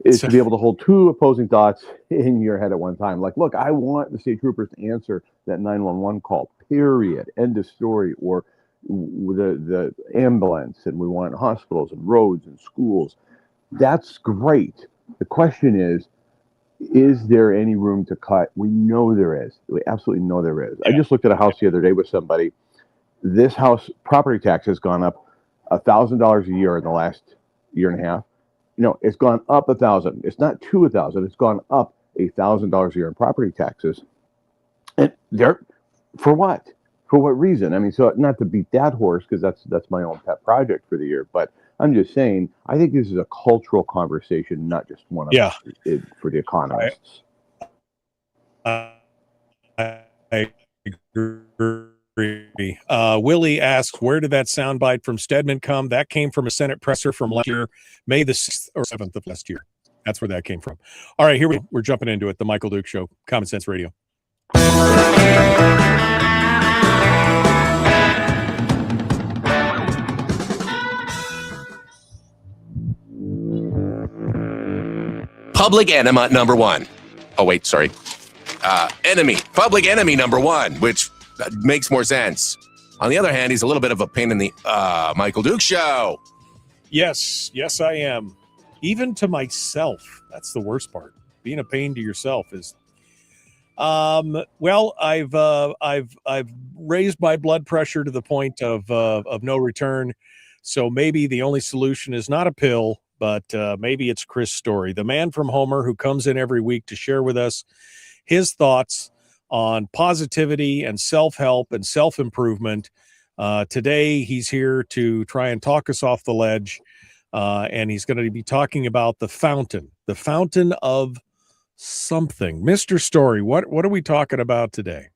is to be able to hold two opposing thoughts in your head at one time. Like, look, I want the state troopers to answer that 911 call, period, end of story, or the ambulance, and we want hospitals and roads and schools. That's great. The question is there any room to cut? We know there is. We absolutely know there is. Yeah. I just looked at a house the other day with somebody. This house property tax has gone up $1,000 a year in the last year and a half. No, it's gone up $1,000. It's not to $1,000. It's gone up $1,000 a year in property taxes. And they're for what? For what reason? I mean, so not to beat that horse, because that's my own pet project for the year, but I'm just saying, I think this is a cultural conversation, not just one of for the economists. I agree. Willie asks, where did that soundbite from Stedman come? That came from a Senate presser from last year, May the 6th or 7th of last year. That's where that came from. All right, we're jumping into it. The Michael Duke Show, Common Sense Radio. Public enema number one. Oh, wait, sorry. Public enemy number one, which makes more sense. On the other hand, he's a little bit of a pain in the Michael Duke Show. Yes, I am. Even to myself. That's the worst part. Being a pain to yourself is. Well, I've raised my blood pressure to the point of no return. So maybe the only solution is not a pill, but maybe it's Chris Story, the man from Homer who comes in every week to share with us his thoughts on positivity and self-help and self-improvement. Today, he's here to try and talk us off the ledge, and he's going to be talking about the fountain of something. Mr. Story, what are we talking about today?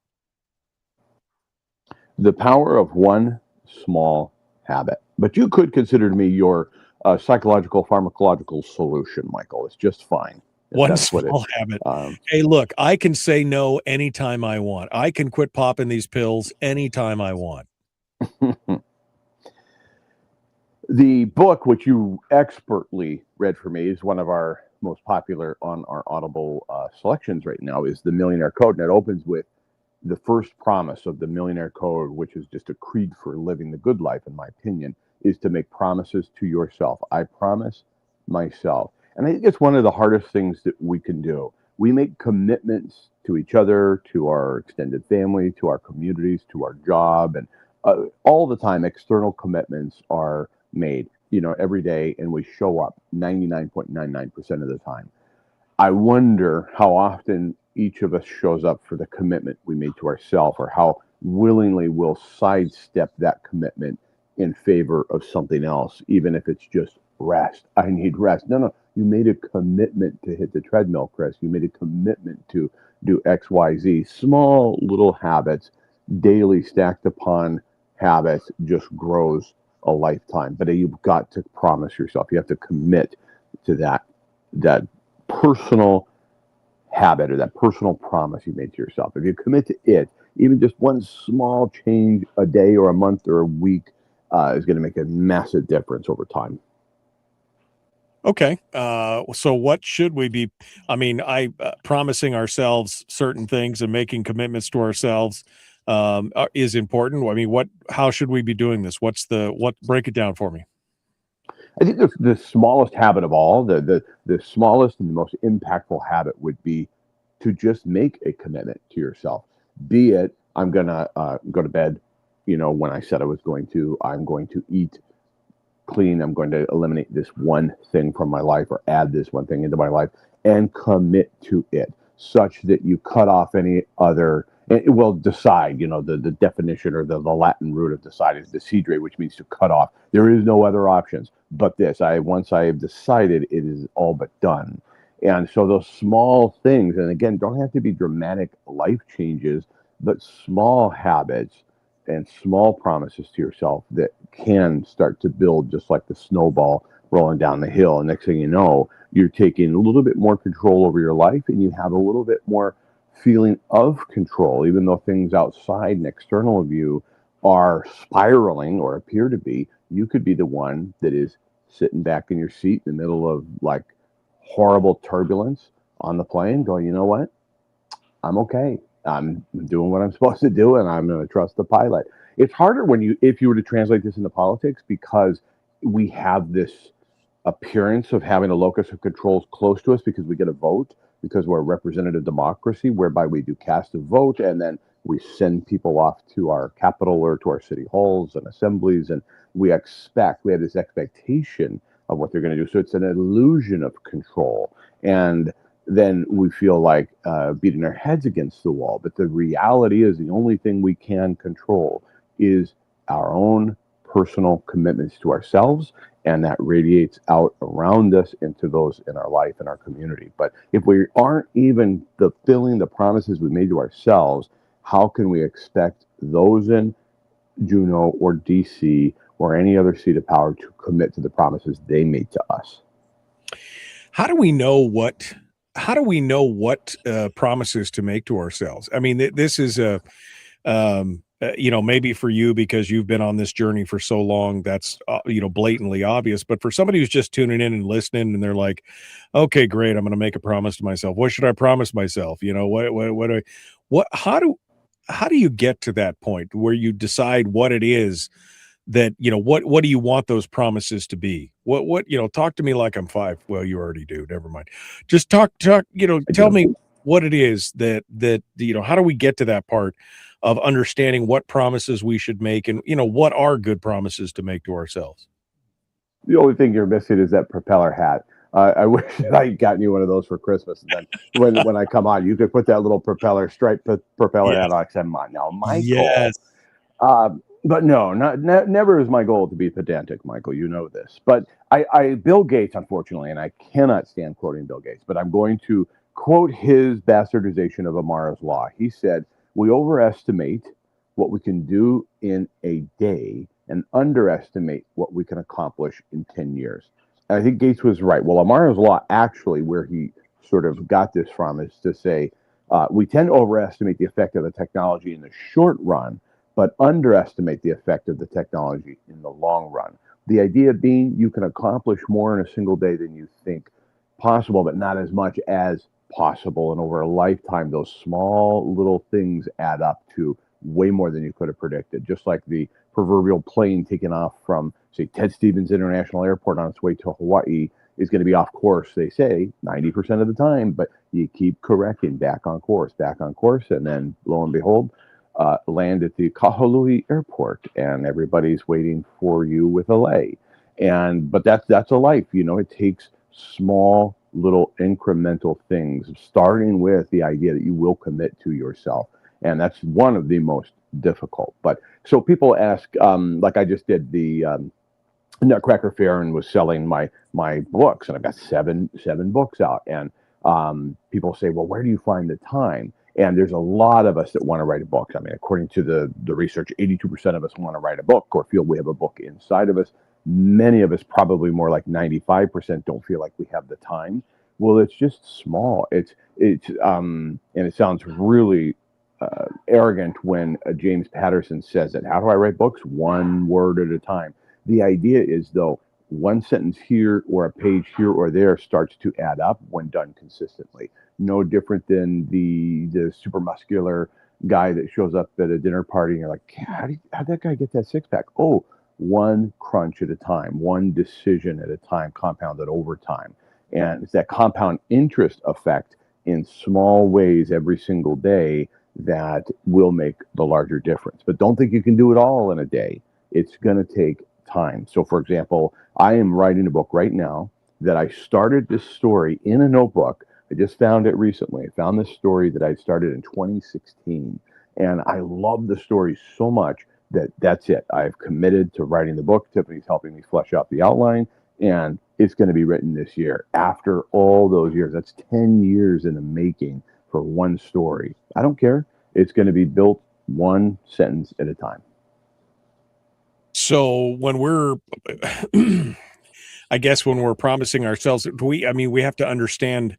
The power of one small habit. But you could consider me your psychological pharmacological solution, Michael. It's just fine. One small habit. Hey, look, I can say no anytime I want. I can quit popping these pills anytime I want. The book, which you expertly read for me, is one of our most popular on our Audible selections right now, is The Millionaire Code. And it opens with the first promise of the Millionaire Code, which is just a creed for living the good life, in my opinion, is to make promises to yourself. I promise myself. And I think it's one of the hardest things that we can do. We make commitments to each other, to our extended family, to our communities, to our job, and all the time external commitments are made, every day, and we show up 99.99% of the time. I wonder how often each of us shows up for the commitment we made to ourselves, or how willingly we'll sidestep that commitment in favor of something else, even if it's just rest. I need rest. No, you made a commitment to hit the treadmill, Chris. You made a commitment to do X, Y, Z. Small little habits, daily stacked upon habits, just grows a lifetime. But you've got to promise yourself. You have to commit to that personal habit, or that personal promise you made to yourself. If you commit to it, even just one small change a day or a month or a week is going to make a massive difference over time. Okay. So what should we be, promising ourselves certain things and making commitments to ourselves is important. I mean, how should we be doing this? Break it down for me. I think the smallest habit of all, the smallest and the most impactful habit would be to just make a commitment to yourself. Be it, I'm going to go to bed, when I said I was going to, I'm going to eat clean, I'm going to eliminate this one thing from my life, or add this one thing into my life, and commit to it, such that you cut off any other, and it will decide, the definition, or the Latin root of decide is decidere, which means to cut off. There is no other options but this. Once I have decided, it is all but done. And so those small things, and again, don't have to be dramatic life changes, but small habits and small promises to yourself that can start to build just like the snowball rolling down the hill. And next thing you know, you're taking a little bit more control over your life, and you have a little bit more feeling of control, even though things outside and external of you are spiraling or appear to be. You could be the one that is sitting back in your seat in the middle of like horrible turbulence on the plane going, you know what? I'm okay. I'm doing what I'm supposed to do, and I'm going to trust the pilot. It's harder if you were to translate this into politics, because we have this appearance of having a locus of control close to us because we get a vote, because we're a representative democracy whereby we do cast a vote and then we send people off to our capital or to our city halls and assemblies, and we have this expectation of what they're going to do. So it's an illusion of control. And then we feel like beating our heads against the wall. But the reality is the only thing we can control is our own personal commitments to ourselves, and that radiates out around us into those in our life and our community. But if we aren't even fulfilling the promises we made to ourselves, how can we expect those in Juneau or DC or any other seat of power to commit to the promises they made to us? How do we know what promises to make to ourselves? I mean, this is maybe for you, because you've been on this journey for so long, that's blatantly obvious. But for somebody who's just tuning in and listening, and they're like, okay, great, I'm going to make a promise to myself. What should I promise myself? How do you get to that point where you decide what it is that, what do you want those promises to be? Talk to me like I'm 5. Well, you already do. Never mind. Just talk, tell me what it is that, how do we get to that part of understanding what promises we should make, and, what are good promises to make to ourselves? The only thing you're missing is that propeller hat. I wish that I had gotten you one of those for Christmas. And then when I come on, you could put that little striped propeller hat on. Come on now, Michael. Yes. But no, never is my goal to be pedantic, Michael. You know this. But Bill Gates, unfortunately, and I cannot stand quoting Bill Gates, but I'm going to quote his bastardization of Amara's law. He said, "We overestimate what we can do in a day and underestimate what we can accomplish in 10 years." And I think Gates was right. Well, Amara's law, actually, where he sort of got this from, is to say we tend to overestimate the effect of the technology in the short run, but underestimate the effect of the technology in the long run. The idea being you can accomplish more in a single day than you think possible, but not as much as possible. And over a lifetime, those small little things add up to way more than you could have predicted. Just like the proverbial plane taking off from, say, Ted Stevens International Airport on its way to Hawaii is going to be off course, they say, 90% of the time, but you keep correcting back on course, and then lo and behold, land at the Kahului Airport, and everybody's waiting for you with a lei. But that's a life, it takes small little incremental things, starting with the idea that you will commit to yourself. And that's one of the most difficult. But so people ask, like I just did the Nutcracker Fair and was selling my books, and I've got seven books out. And people say, well, where do you find the time? And there's a lot of us that want to write a book. I mean, according to the research, 82% of us want to write a book or feel we have a book inside of us. Many of us, probably more like 95%, don't feel like we have the time. Well, it's just small. And it sounds really arrogant when James Patterson says it. How do I write books? One word at a time. The idea is, though, one sentence here or a page here or there starts to add up when done consistently. No different than the super muscular guy that shows up at a dinner party and you're like, how'd that guy get that six pack? Oh, one crunch at a time, one decision at a time, compounded over time. And it's that compound interest effect in small ways every single day that will make the larger difference. But don't think you can do it all in a day. It's going to take time. So, for example, I am writing a book right now that I started this story in a notebook. I just found it recently. I found this story that I started in 2016. And I love the story so much that's it. I've committed to writing the book. Tiffany's helping me flesh out the outline. And it's going to be written this year. After all those years, that's 10 years in the making for one story. I don't care. It's going to be built one sentence at a time. So when we're, I guess when we're promising ourselves, we have to understand.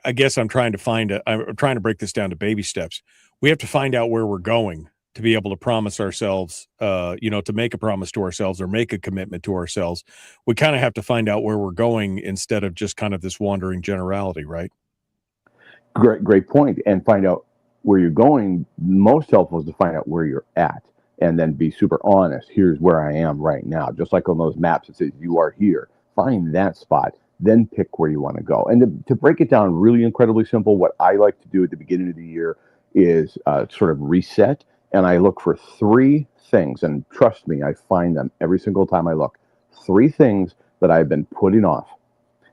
I guess I'm trying to break this down to baby steps. We have to find out where we're going to be able to promise ourselves, to make a promise to ourselves or make a commitment to ourselves. We kind of have to find out where we're going instead of just kind of this wandering generality, right? Great point. And find out where you're going. Most helpful is to find out where you're at and then be super honest. Here's where I am right now. Just like on those maps, it says you are here. Find that spot, then pick where you want to go. And to break it down really incredibly simple, what I like to do at the beginning of the year is sort of reset. And I look for 3 things. And trust me, I find them every single time I look. 3 things that I've been putting off.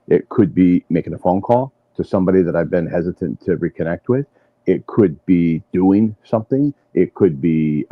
It could be making a phone call to somebody that I've been hesitant to reconnect with. It could be doing something. It could be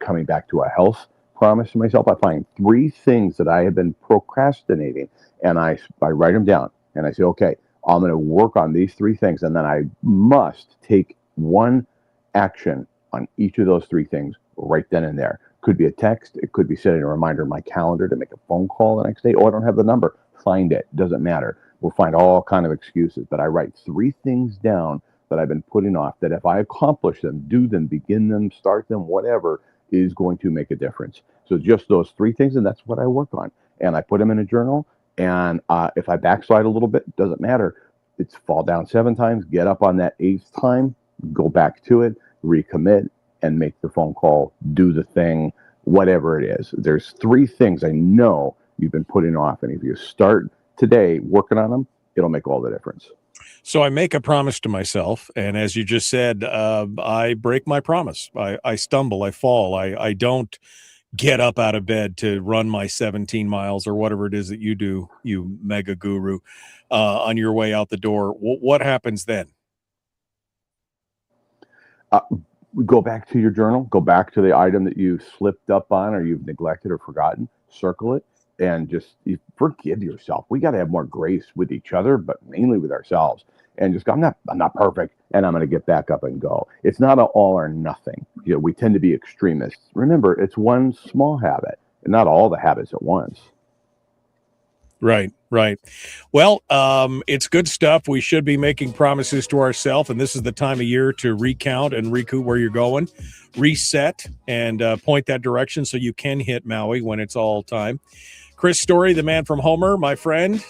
coming back to a health promise to myself. I find 3 things that I have been procrastinating, and I write them down. And I say, okay, I'm going to work on these 3 things, and then I must take one action on each of those 3 things right then and there. Could be a text. It could be setting a reminder in my calendar to make a phone call the next day. Oh, I don't have the number. Find it. Doesn't matter. We'll find all kind of excuses. But I write 3 things down that I've been putting off, that if I accomplish them, do them, begin them, start them, whatever, is going to make a difference. So just those 3 things, and that's what I work on. And I put them in a journal. And if I backslide a little bit, doesn't matter. It's fall down 7 times, get up on that 8th time, go back to it, recommit, and make the phone call, do the thing, whatever it is. There's 3 things I know you've been putting off. And if you start today working on them, it'll make all the difference. So I make a promise to myself. And as you just said, I break my promise. I stumble, I fall. I don't get up out of bed to run my 17 miles or whatever it is that you do, you mega guru, on your way out the door. What happens then? Go back to your journal, go back to the item that you slipped up on or you've neglected or forgotten, circle it, and just forgive yourself. We got to have more grace with each other, but mainly with ourselves. And just go, I'm not perfect, and I'm going to get back up and go. It's not an all or nothing. We tend to be extremists. Remember, it's one small habit, and not all the habits at once. Right. Well, it's good stuff. We should be making promises to ourselves, and this is the time of year to recount and recoup where you're going, reset, and point that direction so you can hit Maui when it's all time. Chris Story, the man from Homer, my friend.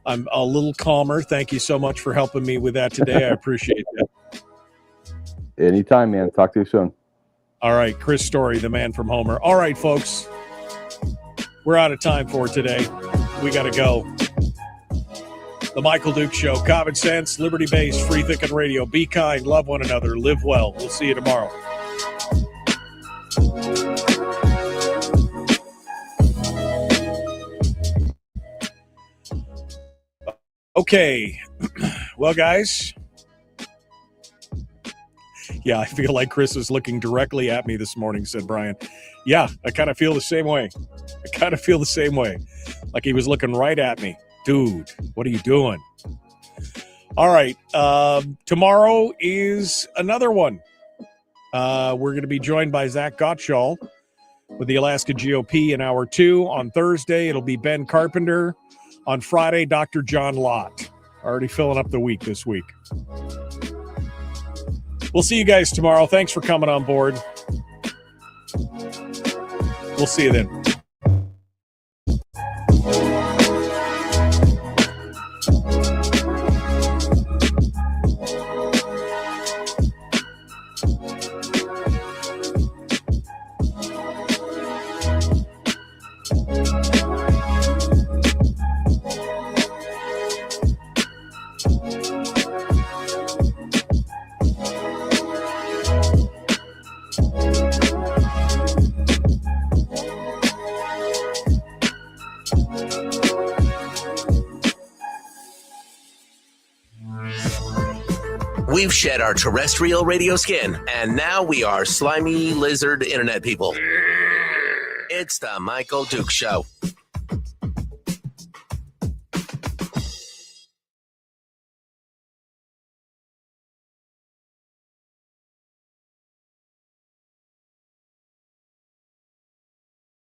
I'm a little calmer. Thank you so much for helping me with that today. I appreciate that. Anytime, man. Talk to you soon. All right, Chris Story, the man from Homer. All right, folks. We're out of time for today. We got to go. The Michael Duke Show. Common sense, liberty-based, free thinking radio. Be kind, love one another, live well. We'll see you tomorrow. Okay. Well, guys. Yeah, I feel like Chris is looking directly at me this morning, said Brian. Yeah, I kind of feel the same way. Like he was looking right at me. Dude, what are you doing? All right. Tomorrow is another one. We're going to be joined by Zach Gottschall with the Alaska GOP in hour 2. On Thursday, it'll be Ben Carpenter. On Friday, Dr. John Lott. Already filling up the week this week. We'll see you guys tomorrow. Thanks for coming on board. We'll see you then. We've shed our terrestrial radio skin, and now we are slimy lizard internet people. It's the Michael Duke Show.